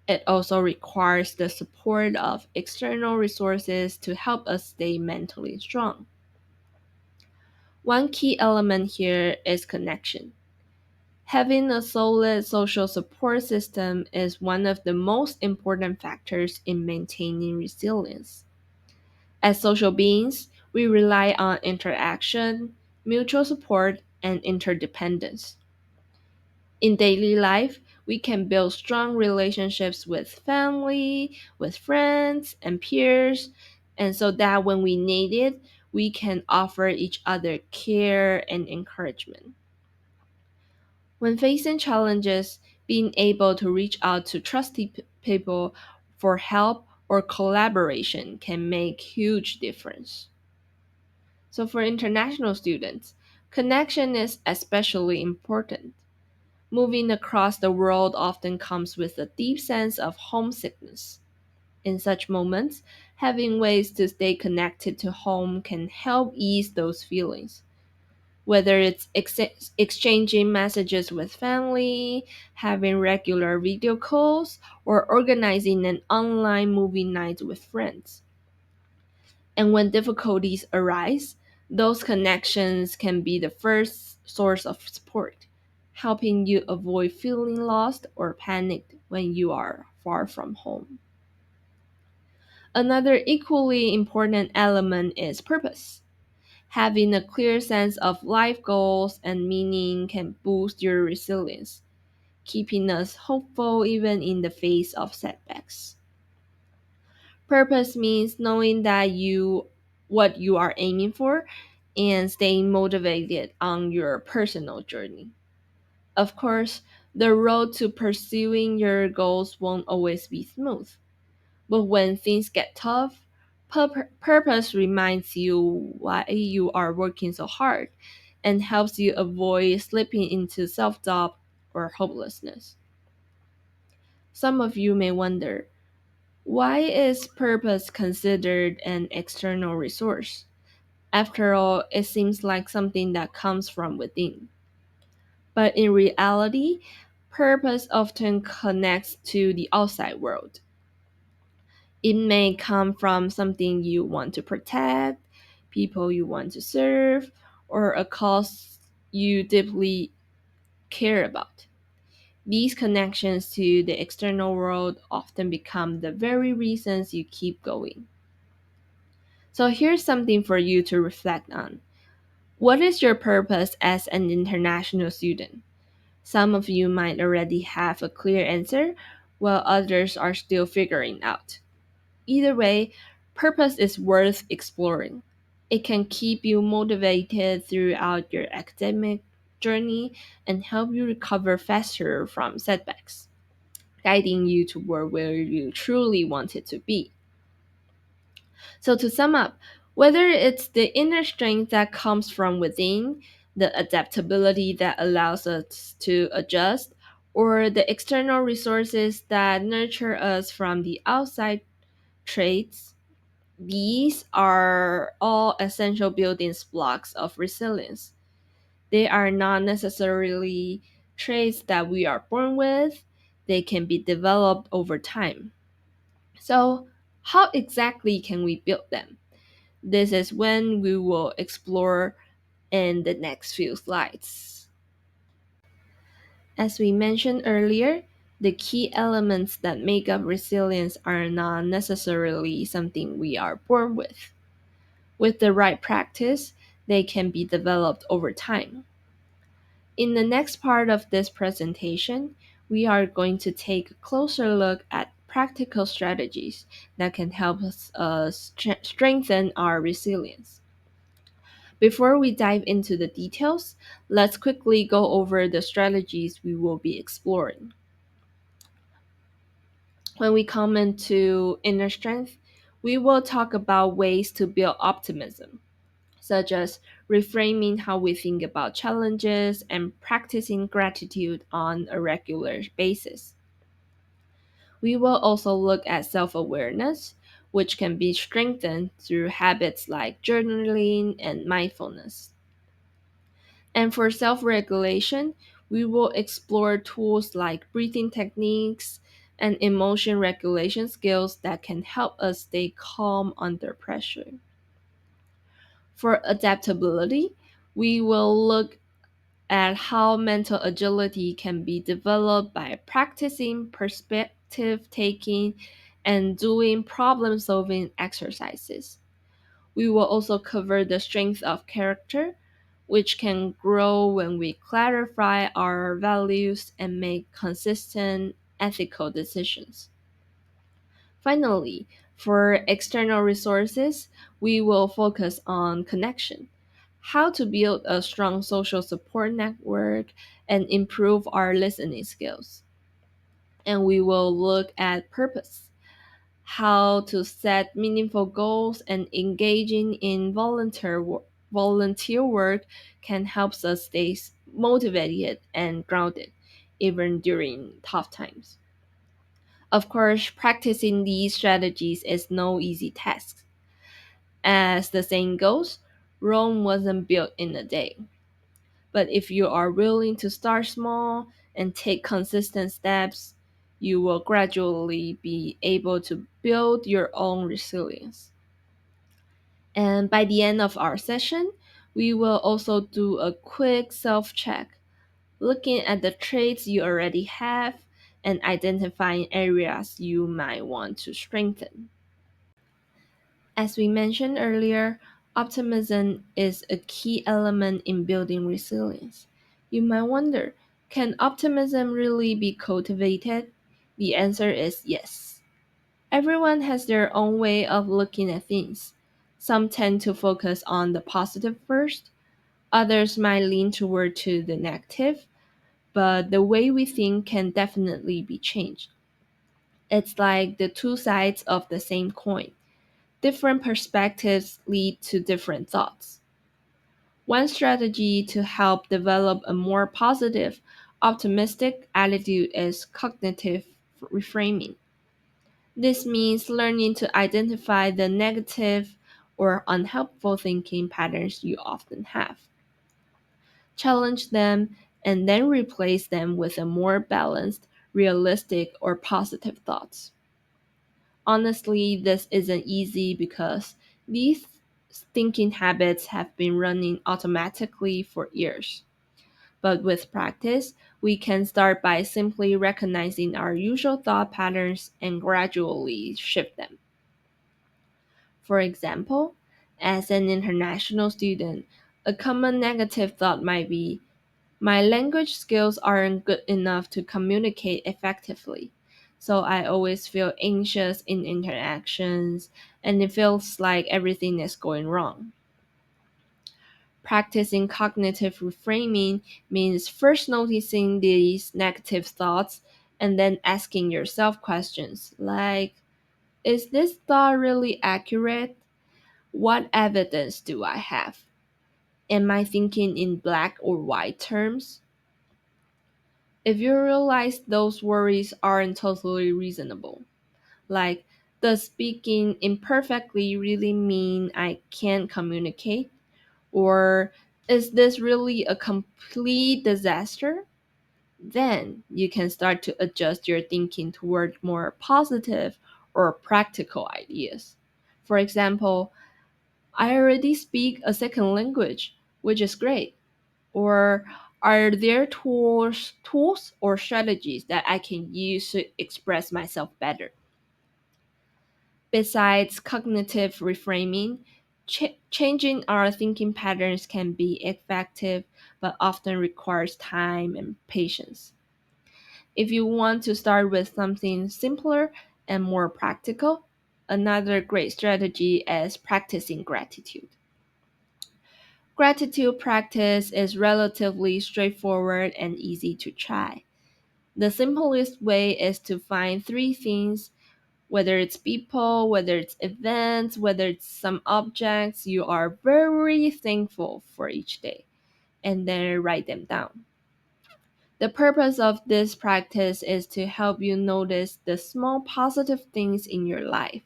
It also requires the support of external resources to help us stay mentally strong. One key element here is connection. Having a solid social support system is one of the most important factors in maintaining resilience. As social beings, we rely on interaction, mutual support, and interdependence. In daily life, we can build strong relationships with family, with friends, and peers, and so that when we need it, we can offer each other care and encouragement. When facing challenges, being able to reach out to trusted people for help or collaboration can make huge difference. So for international students, connection is especially important. Moving across the world often comes with a deep sense of homesickness. In such moments, having ways to stay connected to home can help ease those feelings. Whether it's exchanging messages with family, having regular video calls, or organizing an online movie night with friends. And when difficulties arise, those connections can be the first source of support, helping you avoid feeling lost or panicked when you are far from home. Another equally important element is purpose. Having a clear sense of life goals and meaning can boost your resilience, keeping us hopeful even in the face of setbacks. Purpose means knowing that what you are aiming for and staying motivated on your personal journey. Of course, the road to pursuing your goals won't always be smooth, but when things get tough, purpose reminds you why you are working so hard and helps you avoid slipping into self doubt or hopelessness. Some of you may wonder, why is purpose considered an external resource? After all, it seems like something that comes from within. But in reality, purpose often connects to the outside world. It may come from something you want to protect, people you want to serve, or a cause you deeply care about. These connections to the external world often become the very reasons you keep going. So here's something for you to reflect on. What is your purpose as an international student? Some of you might already have a clear answer, while others are still figuring out. Either way, purpose is worth exploring. It can keep you motivated throughout your academic journey and help you recover faster from setbacks, guiding you toward where you truly want it to be. So, to sum up, whether it's the inner strength that comes from within, the adaptability that allows us to adjust, or the external resources that nurture us from the outside traits, these are all essential building blocks of resilience. They are not necessarily traits that we are born with, they can be developed over time. So, how exactly can we build them? This is when we will explore in the next few slides. As we mentioned earlier, the key elements that make up resilience are not necessarily something we are born with. With the right practice, they can be developed over time. In the next part of this presentation, we are going to take a closer look at practical strategies that can help us strengthen our resilience. Before we dive into the details, let's quickly go over the strategies we will be exploring. When we come into inner strength, we will talk about ways to build optimism, such as reframing how we think about challenges and practicing gratitude on a regular basis. We will also look at self awareness, which can be strengthened through habits like journaling and mindfulness. And for self regulation, we will explore tools like breathing techniques and emotion regulation skills that can help us stay calm under pressure. For adaptability, we will look at how mental agility can be developed by practicing perspective taking and doing problem solving exercises. We will also cover the strength of character, which can grow when we clarify our values and make consistent ethical decisions. Finally, for external resources, we will focus on connection, how to build a strong social support network and improve our listening skills. And we will look at purpose, how to set meaningful goals and engaging in volunteer work can help us stay motivated and grounded even during tough times. Of course, practicing these strategies is no easy task. As the saying goes, Rome wasn't built in a day. But if you are willing to start small and take consistent steps, you will gradually be able to build your own resilience. And by the end of our session, we will also do a quick self check, looking at the traits you already have and identifying areas you might want to strengthen. As we mentioned earlier, optimism is a key element in building resilience. You might wonder, can optimism really be cultivated? The answer is yes. Everyone has their own way of looking at things. Some tend to focus on the positive first, others might lean toward to the negative, but the way we think can definitely be changed. It's like the two sides of the same coin. Different perspectives lead to different thoughts. One strategy to help develop a more positive, optimistic attitude is cognitive reframing. This means learning to identify the negative or unhelpful thinking patterns you often have, challenge them, and then replace them with a more balanced, realistic, or positive thoughts. Honestly, this isn't easy because these thinking habits have been running automatically for years. But with practice, we can start by simply recognizing our usual thought patterns and gradually shift them. For example, as an international student, a common negative thought might be, my language skills aren't good enough to communicate effectively, so I always feel anxious in interactions and it feels like everything is going wrong. Practicing cognitive reframing means first noticing these negative thoughts and then asking yourself questions like, is this thought really accurate? What evidence do I have? Am I thinking in black or white terms? If you realize those worries aren't totally reasonable, like, does speaking imperfectly really mean I can't communicate? Or is this really a complete disaster? Then you can start to adjust your thinking toward more positive or practical ideas. For example, I already speak a second language, which is great. Or are there tools or strategies that I can use to express myself better? Besides cognitive reframing, changing our thinking patterns can be effective but often requires time and patience. If you want to start with something simpler and more practical, another great strategy is practicing gratitude. Gratitude practice is relatively straightforward and easy to try. The simplest way is to find three things, whether it's people, whether it's events, whether it's some objects you are very thankful for each day, and then write them down. The purpose of this practice is to help you notice the small positive things in your life.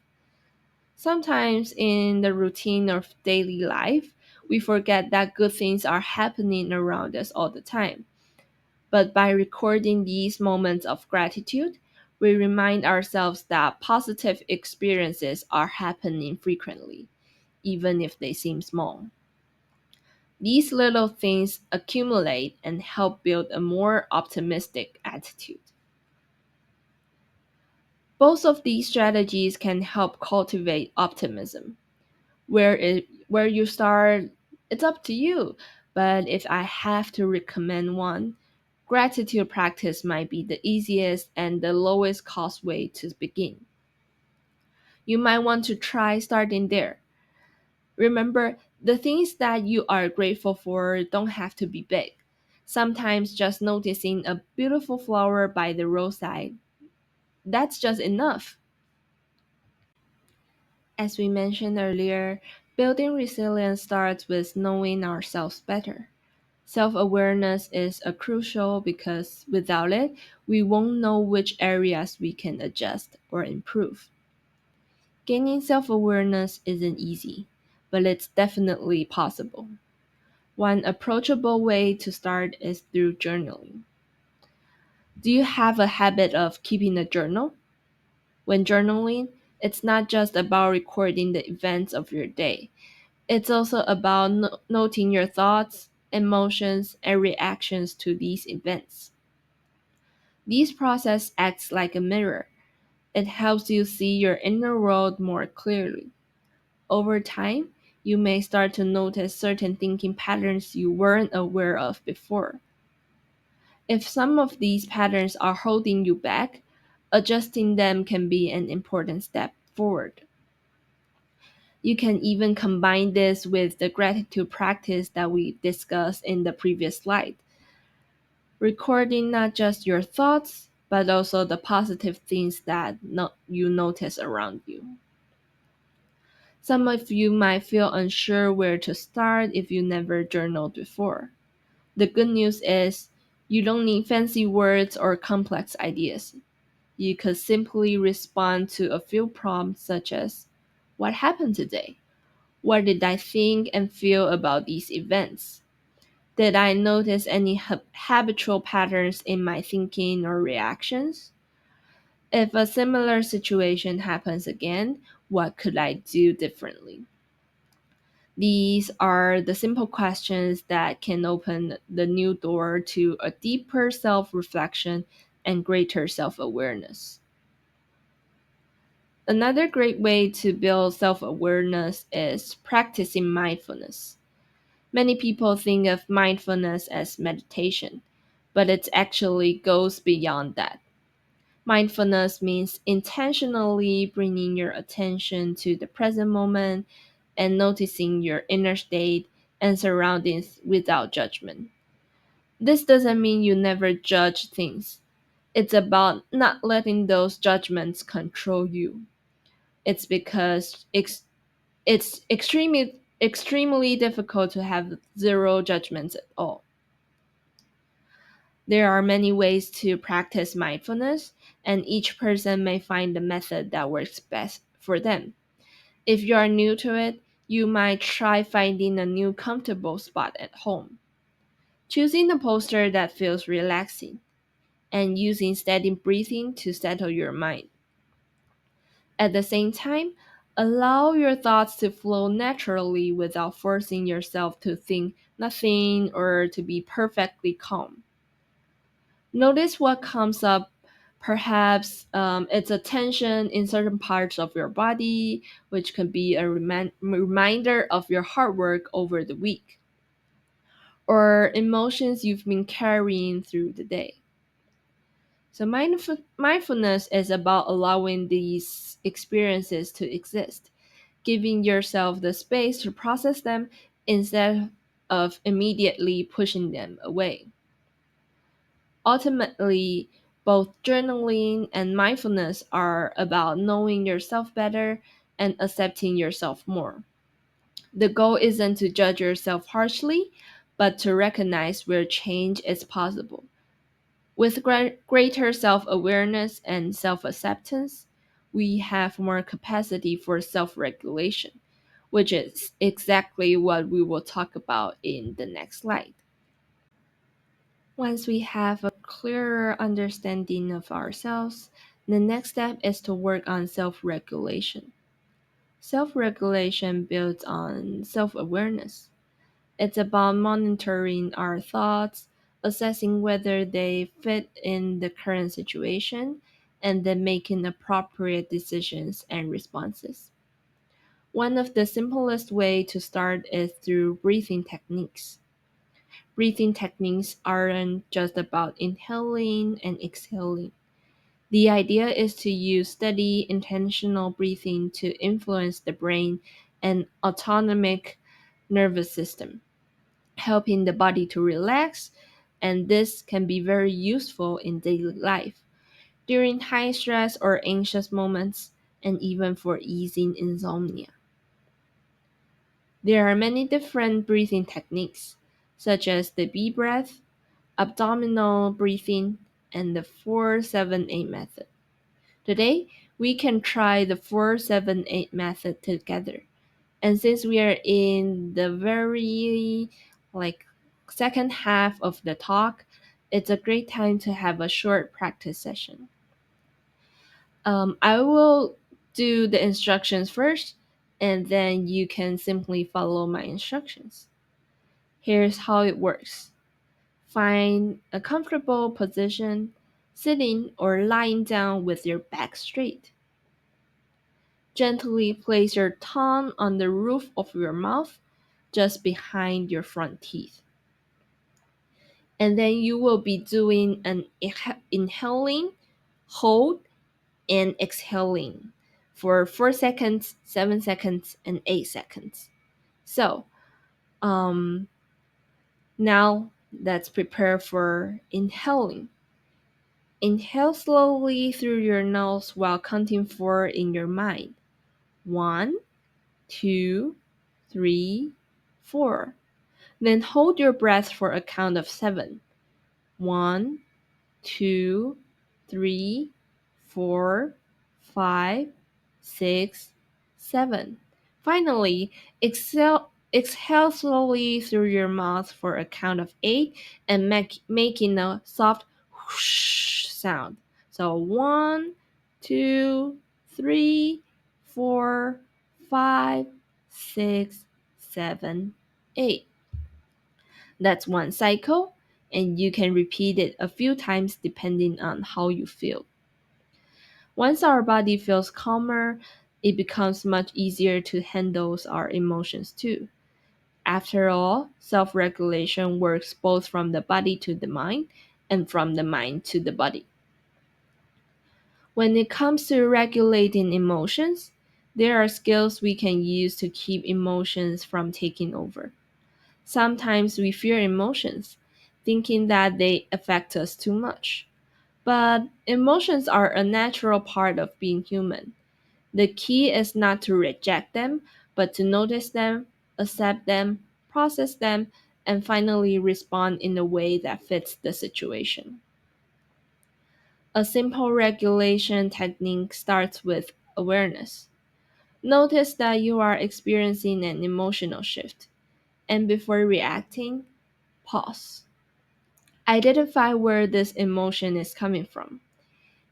Sometimes in the routine of daily life, we forget that good things are happening around us all the time. But by recording these moments of gratitude, we remind ourselves that positive experiences are happening frequently, even if they seem small. These little things accumulate and help build a more optimistic attitude. Both of these strategies can help cultivate optimism. Where you start, it's up to you. But if I have to recommend one, gratitude practice might be the easiest and the lowest cost way to begin. You might want to try starting there. Remember, the things that you are grateful for don't have to be big. Sometimes just noticing a beautiful flower by the roadside, that's just enough. As we mentioned earlier, building resilience starts with knowing ourselves better. Self awareness is a crucial because without it, we won't know which areas we can adjust or improve. Gaining self awareness isn't easy, but it's definitely possible. One approachable way to start is through journaling. Do you have a habit of keeping a journal? When journaling, it's not just about recording the events of your day. It's also about noting your thoughts, emotions, and reactions to these events. This process acts like a mirror. It helps you see your inner world more clearly. Over time, you may start to notice certain thinking patterns you weren't aware of before. If some of these patterns are holding you back, adjusting them can be an important step forward. You can even combine this with the gratitude practice that we discussed in the previous slide, recording not just your thoughts, but also the positive things that you notice around you. Some of you might feel unsure where to start if you never journaled before. The good news is you don't need fancy words or complex ideas. You could simply respond to a few prompts such as, what happened today? What did I think and feel about these events? Did I notice any habitual patterns in my thinking or reactions? If a similar situation happens again, what could I do differently? These are the simple questions that can open the new door to a deeper self reflection and greater self awareness. Another great way to build self awareness is practicing mindfulness. Many people think of mindfulness as meditation, but it actually goes beyond that. Mindfulness means intentionally bringing your attention to the present moment and noticing your inner state and surroundings without judgment. This doesn't mean you never judge things. It's about not letting those judgments control you. It's because it's extremely difficult to have zero judgments at all. There are many ways to practice mindfulness, and each person may find the method that works best for them. If you are new to it, you might try finding a new comfortable spot at home, choosing a posture that feels relaxing, and using steady breathing to settle your mind. At the same time, allow your thoughts to flow naturally without forcing yourself to think nothing or to be perfectly calm. Notice what comes up. Perhaps it's a tension in certain parts of your body, which can be a reminder of your hard work over the week, or emotions you've been carrying through the day. So, mindfulness is about allowing these experiences to exist, giving yourself the space to process them instead of immediately pushing them away. Ultimately, both journaling and mindfulness are about knowing yourself better and accepting yourself more. The goal isn't to judge yourself harshly, but to recognize where change is possible. With greater self awareness and self acceptance, we have more capacity for self regulation, which is exactly what we will talk about in the next slide. Once we have a clearer understanding of ourselves, the next step is to work on self regulation. Self regulation builds on self awareness. It's about monitoring our thoughts, assessing whether they fit in the current situation, and then making appropriate decisions and responses. One of the simplest ways to start is through breathing techniques. Breathing techniques aren't just about inhaling and exhaling. The idea is to use steady, intentional breathing to influence the brain and autonomic nervous system, helping the body to relax, and this can be very useful in daily life, during high stress or anxious moments, and even for easing insomnia. There are many different breathing techniques, such as the B breath, abdominal breathing, and the 4-7-8 method. Today, we can try the 4-7-8 method together. And since we are in the very second half of the talk, it's a great time to have a short practice session. I will do the instructions first, and then you can simply follow my instructions. Here's how it works. Find a comfortable position, sitting or lying down with your back straight. Gently place your tongue on the roof of your mouth, just behind your front teeth. And then you will be doing an inhaling, hold, and exhaling for 4 seconds, 7 seconds, and 8 seconds. So, now let's prepare for inhaling. Inhale slowly through your nose while counting 4 in your mind. 1, 2, 3, 4. Then hold your breath for a count of 7. 1, 2, 3, 4, 5, 6, 7. Finally, exhale slowly through your mouth for a count of 8 and making a soft whoosh sound. So 1, 2, 3, 4, 5, 6, 7, 8. That's one cycle, and you can repeat it a few times depending on how you feel. Once our body feels calmer, it becomes much easier to handle our emotions too. After all, self-regulation works both from the body to the mind and from the mind to the body. When it comes to regulating emotions, there are skills we can use to keep emotions from taking over. Sometimes we fear emotions, thinking that they affect us too much. But emotions are a natural part of being human. The key is not to reject them, but to notice them, accept them, process them, and finally respond in a way that fits the situation. A simple regulation technique starts with awareness. Notice that you are experiencing an emotional shift, and before reacting, pause. Identify where this emotion is coming from.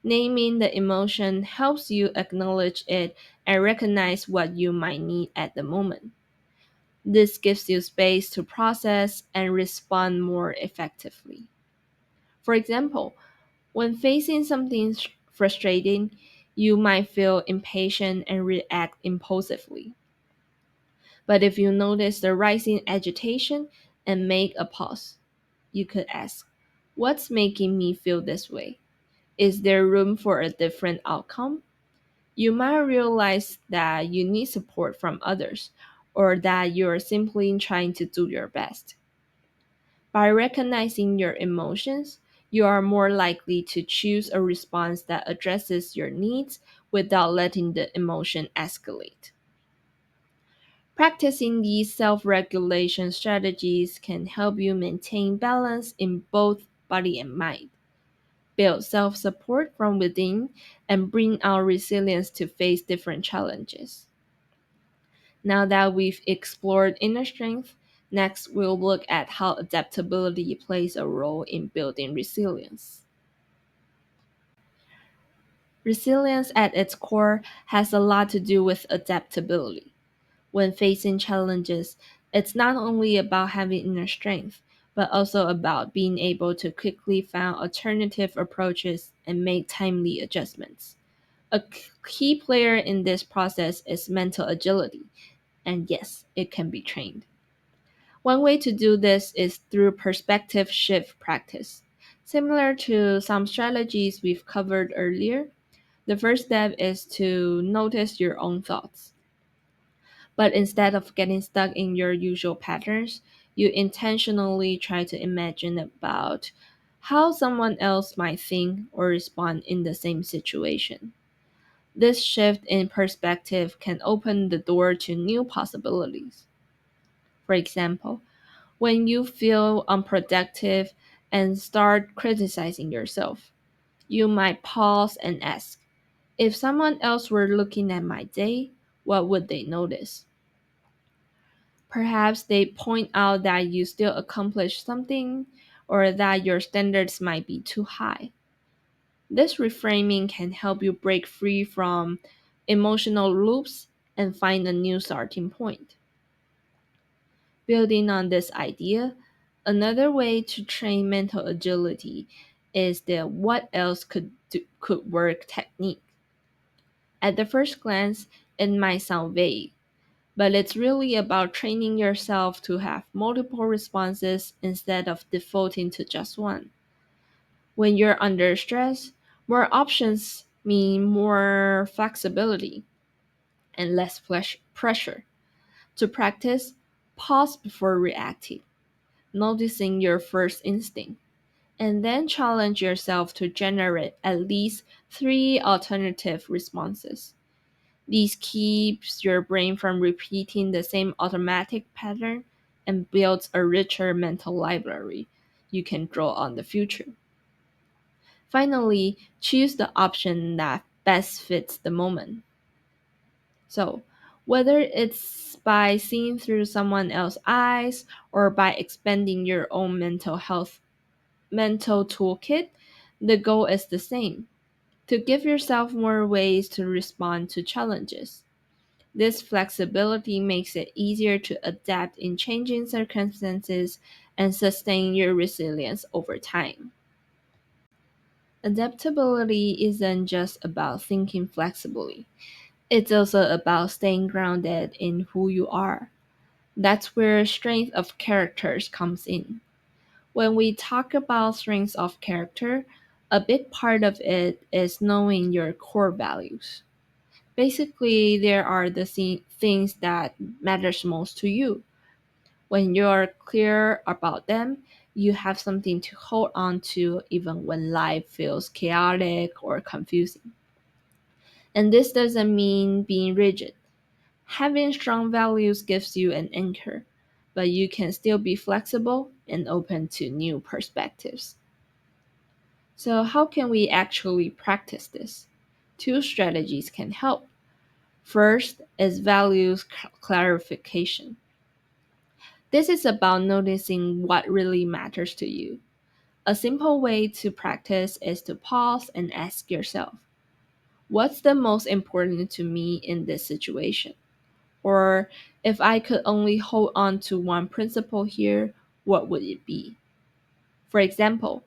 Naming the emotion helps you acknowledge it and recognize what you might need at the moment. This gives you space to process and respond more effectively. For example, when facing something frustrating, you might feel impatient and react impulsively. But if you notice the rising agitation and make a pause, you could ask, "What's making me feel this way? Is there room for a different outcome?" You might realize that you need support from others or that you're simply trying to do your best. By recognizing your emotions, you are more likely to choose a response that addresses your needs without letting the emotion escalate. Practicing these self-regulation strategies can help you maintain balance in both body and mind, build self-support from within, and bring out resilience to face different challenges. Now that we've explored inner strength, next we'll look at how adaptability plays a role in building resilience. Resilience at its core has a lot to do with adaptability. When facing challenges, it's not only about having inner strength, but also about being able to quickly find alternative approaches and make timely adjustments. A key player in this process is mental agility, and yes, it can be trained. One way to do this is through perspective shift practice. Similar to some strategies we've covered earlier, the first step is to notice your own thoughts. But instead of getting stuck in your usual patterns, you intentionally try to imagine about how someone else might think or respond in the same situation. This shift in perspective can open the door to new possibilities. For example, when you feel unproductive and start criticizing yourself, you might pause and ask, if someone else were looking at my day, what would they notice? Perhaps they point out that you still accomplished something or that your standards might be too high. This reframing can help you break free from emotional loops and find a new starting point. Building on this idea, another way to train mental agility is the what else could work technique. At the first glance, it might sound vague, but it's really about training yourself to have multiple responses instead of defaulting to just one. When you're under stress, more options mean more flexibility. and less pressure. To practice, pause before reacting, noticing your first instinct, and then challenge yourself to generate at least 3 alternative responses. This keeps your brain from repeating the same automatic pattern and builds a richer mental library you can draw on in the future. Finally, choose the option that best fits the moment. So, whether it's by seeing through someone else's eyes or by expanding your own mental toolkit, the goal is the same: to give yourself more ways to respond to challenges. This flexibility makes it easier to adapt in changing circumstances and sustain your resilience over time. Adaptability isn't just about thinking flexibly, it's also about staying grounded in who you are. That's where strength of characters comes in. When we talk about strengths of character, a big part of it is knowing your core values. Basically, there are the things that matters most to you. When you're clear about them, you have something to hold on to even when life feels chaotic or confusing. And this doesn't mean being rigid. Having strong values gives you an anchor, but you can still be flexible and open to new perspectives. So, how can we actually practice this? Two strategies can help. First is values clarification. This is about noticing what really matters to you. A simple way to practice is to pause and ask yourself, what's the most important to me in this situation? Or if I could only hold on to one principle here, what would it be? For example,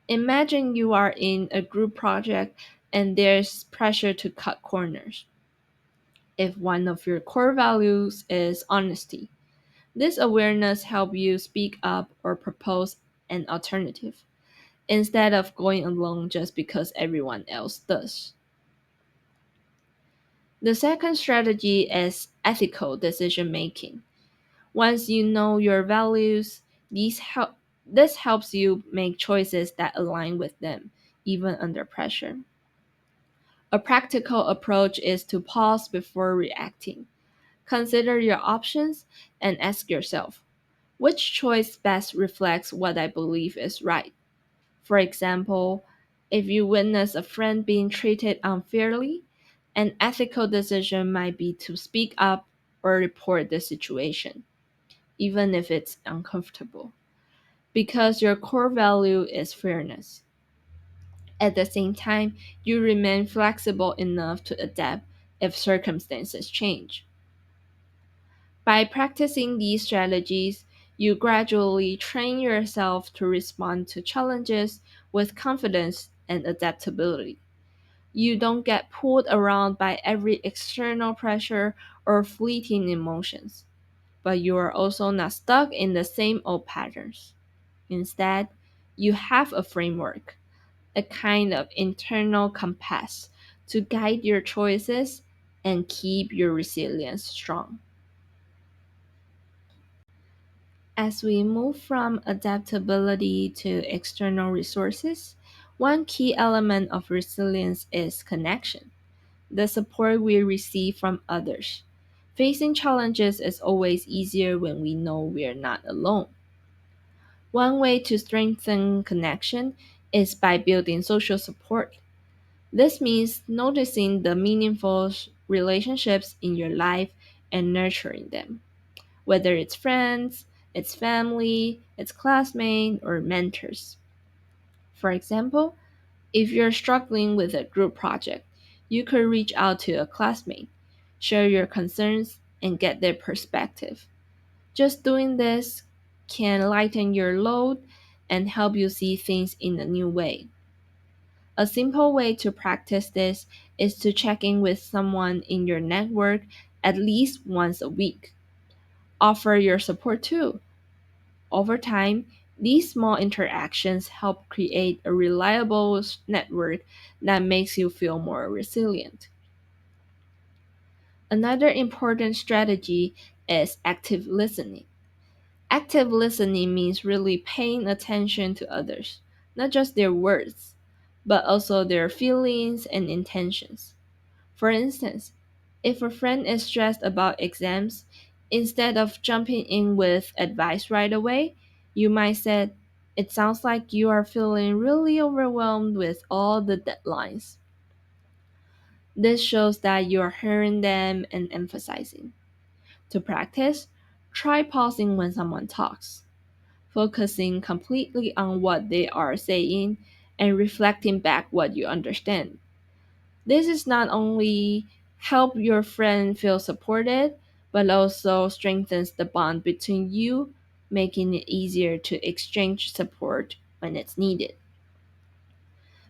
imagine you are in a group project and there's pressure to cut corners. If one of your core values is honesty, this awareness helps you speak up or propose an alternative, instead of going along just because everyone else does. The second strategy is ethical decision making. Once you know your values, this helps you make choices that align with them, even under pressure. A practical approach is to pause before reacting. Consider your options and ask yourself, which choice best reflects what I believe is right? For example, if you witness a friend being treated unfairly, an ethical decision might be to speak up or report the situation, even if it's uncomfortable, because your core value is fairness. At the same time, you remain flexible enough to adapt if circumstances change. By practicing these strategies, you gradually train yourself to respond to challenges with confidence and adaptability. You don't get pulled around by every external pressure or fleeting emotions, but you are also not stuck in the same old patterns. Instead, you have a framework, a kind of internal compass to guide your choices and keep your resilience strong. As we move from adaptability to external resources, one key element of resilience is connection, the support we receive from others. Facing challenges is always easier when we know we're not alone. One way to strengthen connection is by building social support. This means noticing the meaningful relationships in your life and nurturing them, whether it's friends, it's family, it's classmates, or mentors. For example, if you're struggling with a group project, you could reach out to a classmate, share your concerns, and get their perspective. Just doing this can lighten your load and help you see things in a new way. A simple way to practice this is to check in with someone in your network at least once a week. Offer your support too. Over time, these small interactions help create a reliable network that makes you feel more resilient. Another important strategy is active listening. Active listening means really paying attention to others, not just their words, but also their feelings and intentions. For instance, if a friend is stressed about exams, instead of jumping in with advice right away, you might say, "It sounds like you are feeling really overwhelmed with all the deadlines." This shows that you are hearing them and emphasizing. To practice, try pausing when someone talks, focusing completely on what they are saying, and reflecting back what you understand. This is not only help your friend feel supported, but also strengthens the bond between you, making it easier to exchange support when it's needed.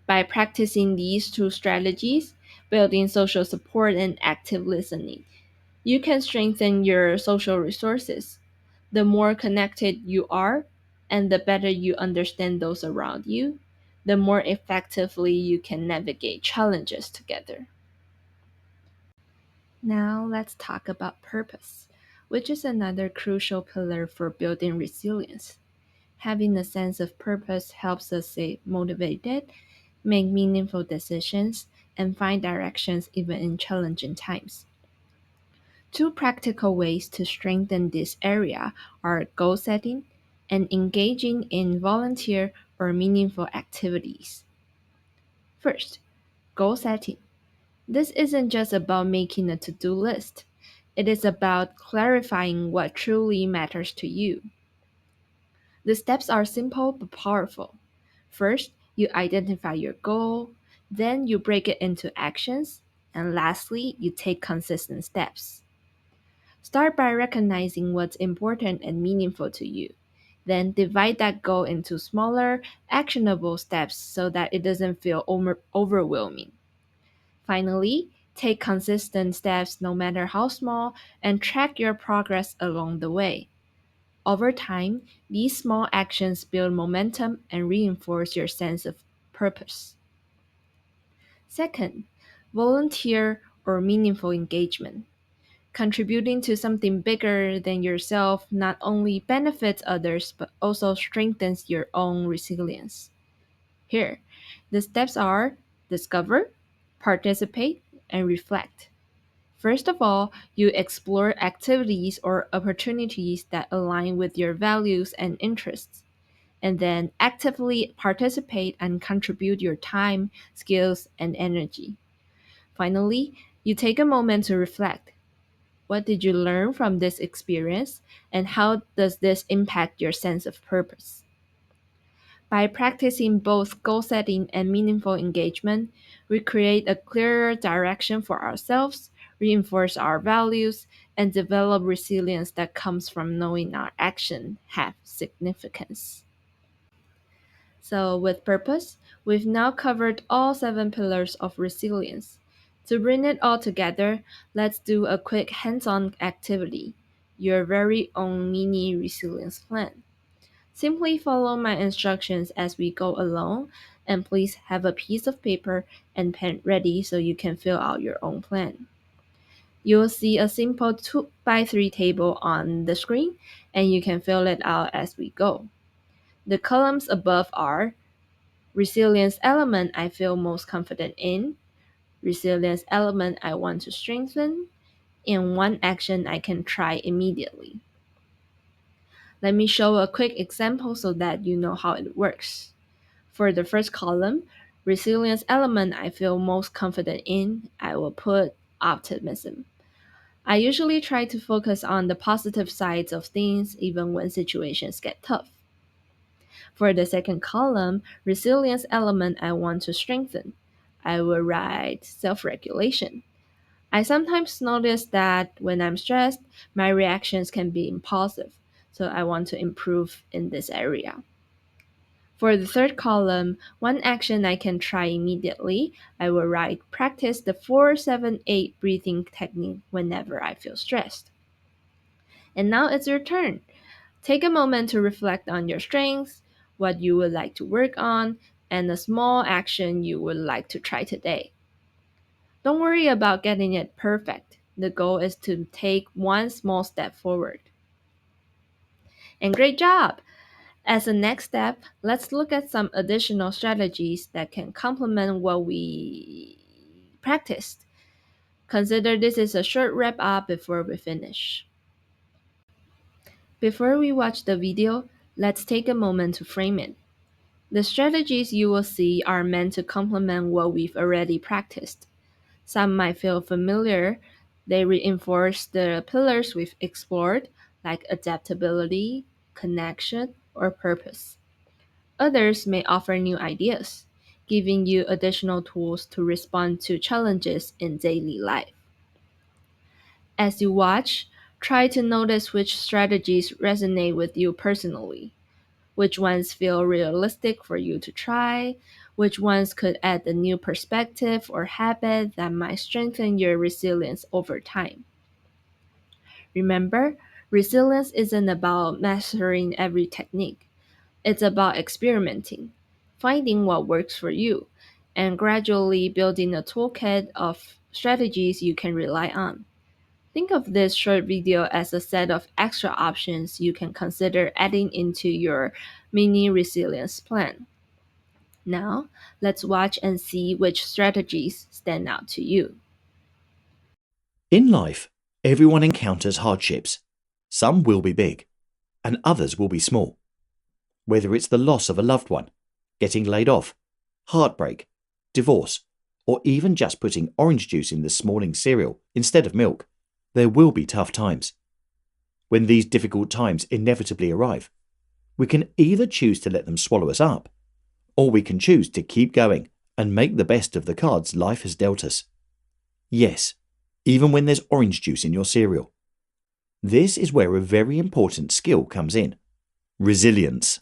By practicing these two strategies, building social support and active listening, you can strengthen your social resources. The more connected you are, and the better you understand those around you, the more effectively you can navigate challenges together. Now let's talk about purpose, which is another crucial pillar for building resilience. Having a sense of purpose helps us stay motivated, make meaningful decisions, and find directions even in challenging times. Two practical ways to strengthen this area are goal setting and engaging in volunteer or meaningful activities. First, goal setting. This isn't just about making a to do list, it is about clarifying what truly matters to you. The steps are simple but powerful. First, you identify your goal, then you break it into actions, and lastly, you take consistent steps. Start by recognizing what's important and meaningful to you. Then divide that goal into smaller, actionable steps so that it doesn't feel overwhelming. Finally, take consistent steps no matter how small and track your progress along the way. Over time, these small actions build momentum and reinforce your sense of purpose. Second, volunteer or meaningful engagement. Contributing to something bigger than yourself not only benefits others but also strengthens your own resilience. Here, the steps are discover, participate, and reflect. First of all, you explore activities or opportunities that align with your values and interests, and then actively participate and contribute your time, skills, and energy. Finally, you take a moment to reflect. What did you learn from this experience, and how does this impact your sense of purpose? By practicing both goal setting and meaningful engagement, we create a clearer direction for ourselves, reinforce our values, and develop resilience that comes from knowing our actions have significance. So, with purpose, we've now covered all 7 pillars of resilience. To bring it all together, let's do a quick hands on activity, your very own mini resilience plan. Simply follow my instructions as we go along, and please have a piece of paper and pen ready so you can fill out your own plan. You'll see a simple 2 by 3 table on the screen, and you can fill it out as we go. The columns above are resilience element I feel most confident in, resilience element I want to strengthen, and one action I can try immediately. Let me show a quick example so that you know how it works. For the first column, resilience element I feel most confident in, I will put optimism. I usually try to focus on the positive sides of things even when situations get tough. For the second column, resilience element I want to strengthen, I will write self regulation. I sometimes notice that when I'm stressed, my reactions can be impulsive, so I want to improve in this area. For the third column, one action I can try immediately, I will write practice the 4-7-8 breathing technique whenever I feel stressed. And now it's your turn. Take a moment to reflect on your strengths, what you would like to work on, and a small action you would like to try today. Don't worry about getting it perfect. The goal is to take one small step forward. And great job! As a next step, let's look at some additional strategies that can complement what we practiced. Consider this is a short wrap up before we finish. Before we watch the video, let's take a moment to frame it. The strategies you will see are meant to complement what we've already practiced. Some might feel familiar. They reinforce the pillars we've explored, like adaptability, connection, or purpose. Others may offer new ideas, giving you additional tools to respond to challenges in daily life. As you watch, try to notice which strategies resonate with you personally, which ones feel realistic for you to try, which ones could add a new perspective or habit that might strengthen your resilience over time. Remember, resilience isn't about mastering every technique. It's about experimenting, finding what works for you, and gradually building a toolkit of strategies you can rely on. Think of this short video as a set of extra options you can consider adding into your mini resilience plan. Now, let's watch and see which strategies stand out to you. In life, everyone encounters hardships. Some will be big, and others will be small. Whether it's the loss of a loved one, getting laid off, heartbreak, divorce, or even just putting orange juice in this morning cereal instead of milk, there will be tough times. When these difficult times inevitably arrive, we can either choose to let them swallow us up, or we can choose to keep going and make the best of the cards life has dealt us. Yes, even when there's orange juice in your cereal. This is where a very important skill comes in: resilience.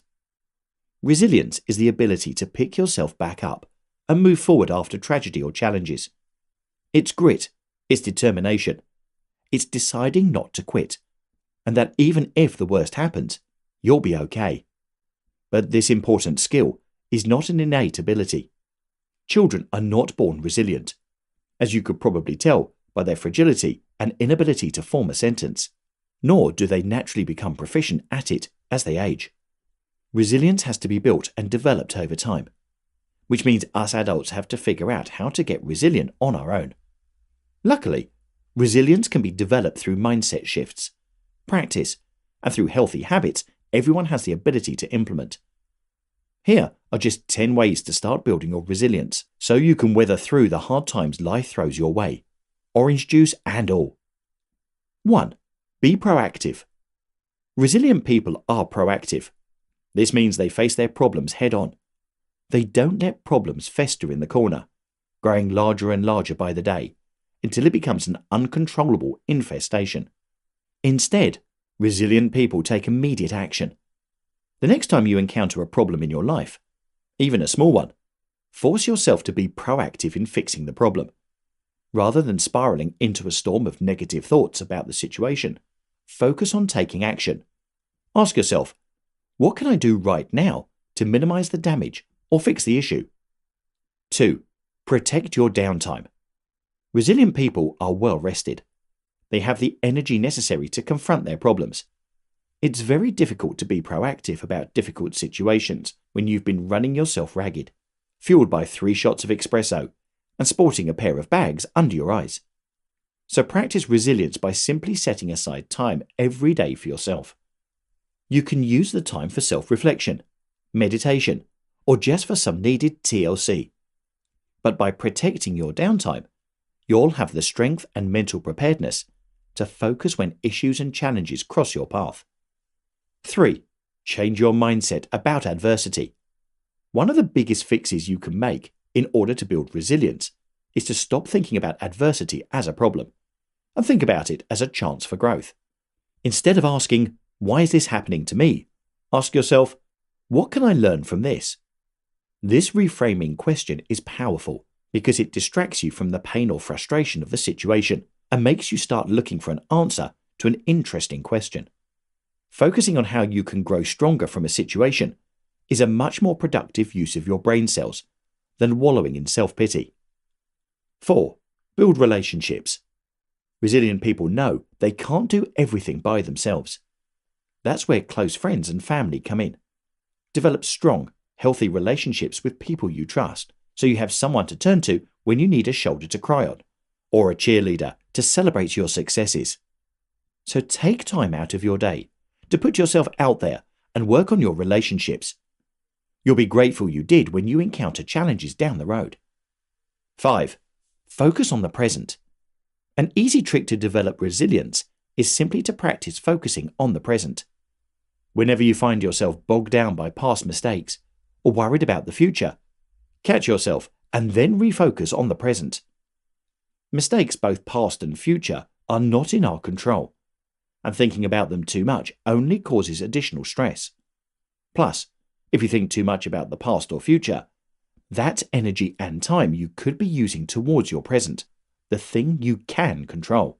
Resilience is the ability to pick yourself back up and move forward after tragedy or challenges. It's grit, it's determination, it's deciding not to quit, and that even if the worst happens, you'll be okay. But this important skill is not an innate ability. Children are not born resilient, as you could probably tell by their fragility and inability to form a sentence, nor do they naturally become proficient at it as they age. Resilience has to be built and developed over time, which means us adults have to figure out how to get resilient on our own. Luckily, resilience can be developed through mindset shifts, practice, and through healthy habits everyone has the ability to implement. Here are just 10 ways to start building your resilience so you can weather through the hard times life throws your way, orange juice and all. 1. Be proactive. Resilient people are proactive. This means they face their problems head on. They don't let problems fester in the corner, growing larger and larger by the day, until it becomes an uncontrollable infestation. Instead, resilient people take immediate action. The next time you encounter a problem in your life, even a small one, force yourself to be proactive in fixing the problem. Rather than spiraling into a storm of negative thoughts about the situation, focus on taking action. Ask yourself, what can I do right now to minimize the damage or fix the issue? 2. Protect your downtime. Resilient people are well rested. They have the energy necessary to confront their problems. It's very difficult to be proactive about difficult situations when you've been running yourself ragged, fueled by 3 shots of espresso and sporting a pair of bags under your eyes. So practice resilience by simply setting aside time every day for yourself. You can use the time for self-reflection, meditation, or just for some needed TLC. But by protecting your downtime, you'll have the strength and mental preparedness to focus when issues and challenges cross your path. 3. Change your mindset about adversity. One of the biggest fixes you can make in order to build resilience is to stop thinking about adversity as a problem and think about it as a chance for growth. Instead of asking, why is this happening to me? Ask yourself, what can I learn from this? This reframing question is powerful because it distracts you from the pain or frustration of the situation and makes you start looking for an answer to an interesting question. Focusing on how you can grow stronger from a situation is a much more productive use of your brain cells than wallowing in self-pity. 4. Build relationships. Resilient people know they can't do everything by themselves. That's where close friends and family come in. Develop strong, healthy relationships with people you trust, so you have someone to turn to when you need a shoulder to cry on, or a cheerleader to celebrate your successes. So take time out of your day to put yourself out there and work on your relationships. You'll be grateful you did when you encounter challenges down the road. 5. Focus on the present. An easy trick to develop resilience is simply to practice focusing on the present. Whenever you find yourself bogged down by past mistakes or worried about the future, catch yourself and then refocus on the present. Mistakes, both past and future, are not in our control, and thinking about them too much only causes additional stress. Plus, if you think too much about the past or future, that's energy and time you could be using towards your present, the thing you can control.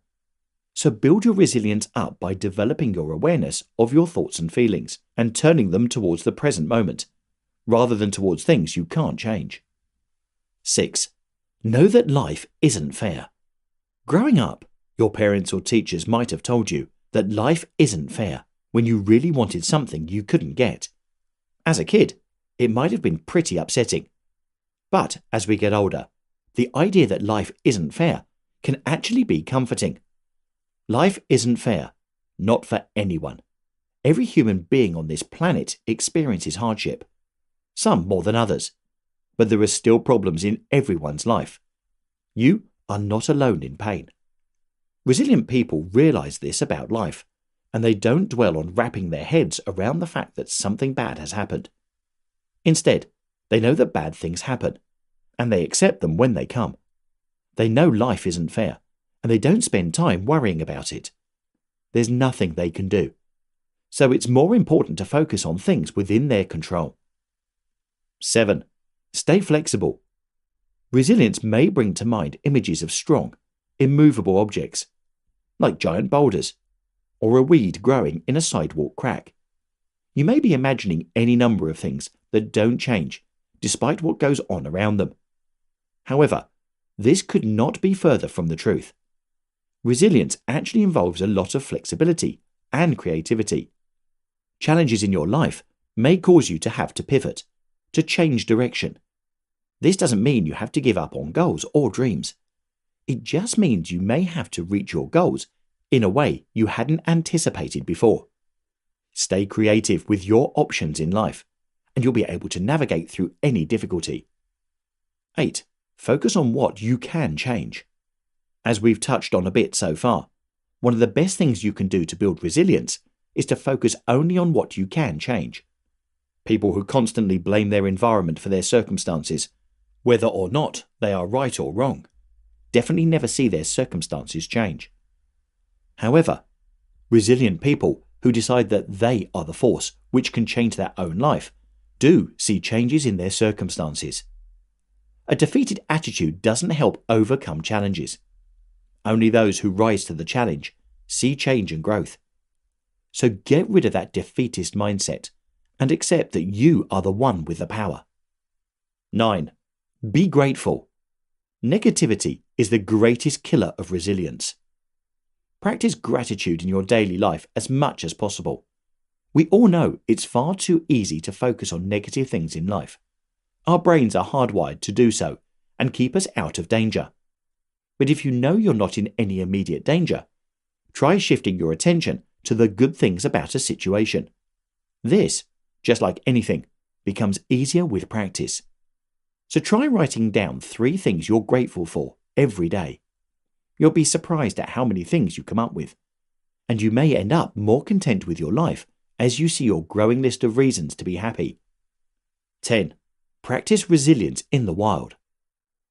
So build your resilience up by developing your awareness of your thoughts and feelings and turning them towards the present moment, rather than towards things you can't change. 6. Know that life isn't fair. Growing up, your parents or teachers might have told you that life isn't fair when you really wanted something you couldn't get. As a kid, it might have been pretty upsetting. But as we get older, the idea that life isn't fair can actually be comforting. Life isn't fair, not for anyone. Every human being on this planet experiences hardship, some more than others, but there are still problems in everyone's life. You are not alone in pain. Resilient people realize this about life, and they don't dwell on wrapping their heads around the fact that something bad has happened. Instead, they know that bad things happen, and they accept them when they come. They know life isn't fair, and they don't spend time worrying about it. There's nothing they can do. So it's more important to focus on things within their control. 7. Stay flexible. Resilience may bring to mind images of strong, immovable objects, like giant boulders, or a weed growing in a sidewalk crack. You may be imagining any number of things that don't change, despite what goes on around them. However, this could not be further from the truth. Resilience actually involves a lot of flexibility and creativity. Challenges in your life may cause you to have to pivot, to change direction. This doesn't mean you have to give up on goals or dreams. It just means you may have to reach your goals in a way you hadn't anticipated before. Stay creative with your options in life, and you'll be able to navigate through any difficulty. 8. Focus on what you can change. As we've touched on a bit so far, one of the best things you can do to build resilience is to focus only on what you can change. People who constantly blame their environment for their circumstances, whether or not they are right or wrong, definitely never see their circumstances change. However, resilient people who decide that they are the force which can change their own life do see changes in their circumstances. A defeated attitude doesn't help overcome challenges. Only those who rise to the challenge see change and growth. So get rid of that defeatist mindset and accept that you are the one with the power. 9. Be grateful. Negativity is the greatest killer of resilience. Practice gratitude in your daily life as much as possible. We all know it's far too easy to focus on negative things in life. Our brains are hardwired to do so and keep us out of danger. But if you know you're not in any immediate danger, try shifting your attention to the good things about a situation. This, just like anything, becomes easier with practice. So try writing down 3 things you're grateful for every day. You'll be surprised at how many things you come up with, and you may end up more content with your life as you see your growing list of reasons to be happy. 10. Practice resilience in the wild.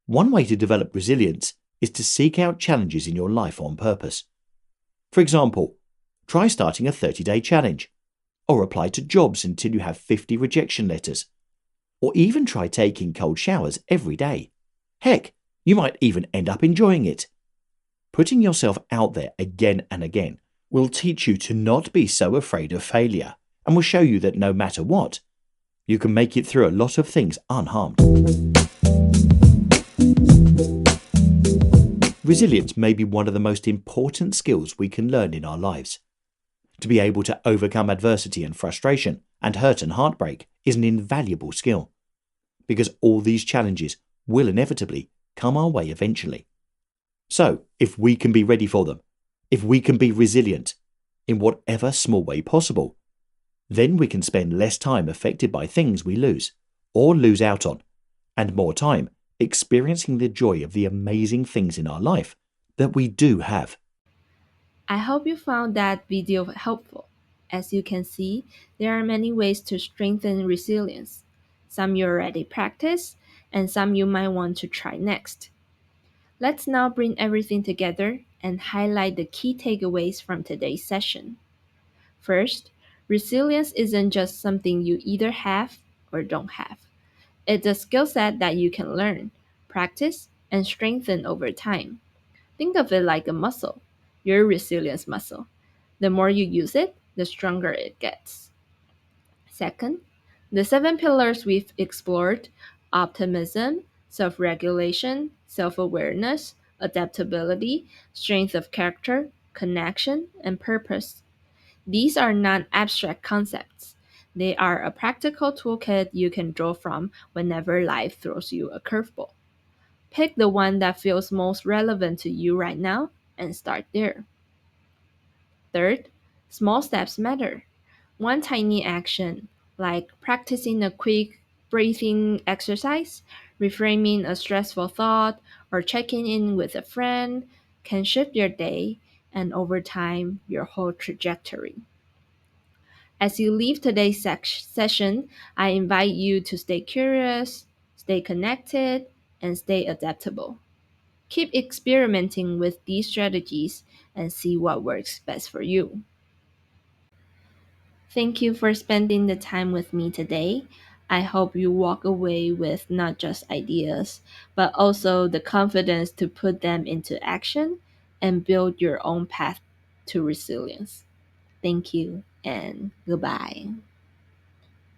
One way to develop resilience is to seek out challenges in your life on purpose. For example, try starting a 30-day challenge, or apply to jobs until you have 50 rejection letters, or even try taking cold showers every day. Heck, you might even end up enjoying it. Putting yourself out there again and again will teach you to not be so afraid of failure, and will show you that no matter what, you can make it through a lot of things unharmed. Resilience may be one of the most important skills we can learn in our lives. To be able to overcome adversity and frustration and hurt and heartbreak is an invaluable skill, because all these challenges will inevitably come our way eventually. So, if we can be ready for them, if we can be resilient, in whatever small way possible, then we can spend less time affected by things we lose or lose out on, and more time experiencing the joy of the amazing things in our life that we do have. I hope you found that video helpful. As you can see, there are many ways to strengthen resilience. Some you already practice, and some you might want to try next. Let's now bring everything together and highlight the key takeaways from today's session. First, resilience isn't just something you either have or don't have. It's a skill set that you can learn, practice, and strengthen over time. Think of it like a muscle, your resilience muscle. The more you use it, the stronger it gets. Second, the 7 pillars we've explored: optimism, self regulation, self awareness, adaptability, strength of character, connection, and purpose. These are not abstract concepts. They are a practical toolkit you can draw from whenever life throws you a curveball. Pick the one that feels most relevant to you right now and start there. Third, small steps matter. One tiny action, like practicing a quick breathing exercise, reframing a stressful thought, or checking in with a friend, can shift your day and over time your whole trajectory. As you leave today's session, I invite you to stay curious, stay connected, and stay adaptable. Keep experimenting with these strategies and see what works best for you. Thank you for spending the time with me today. I hope you walk away with not just ideas, but also the confidence to put them into action and build your own path to resilience. Thank you and goodbye.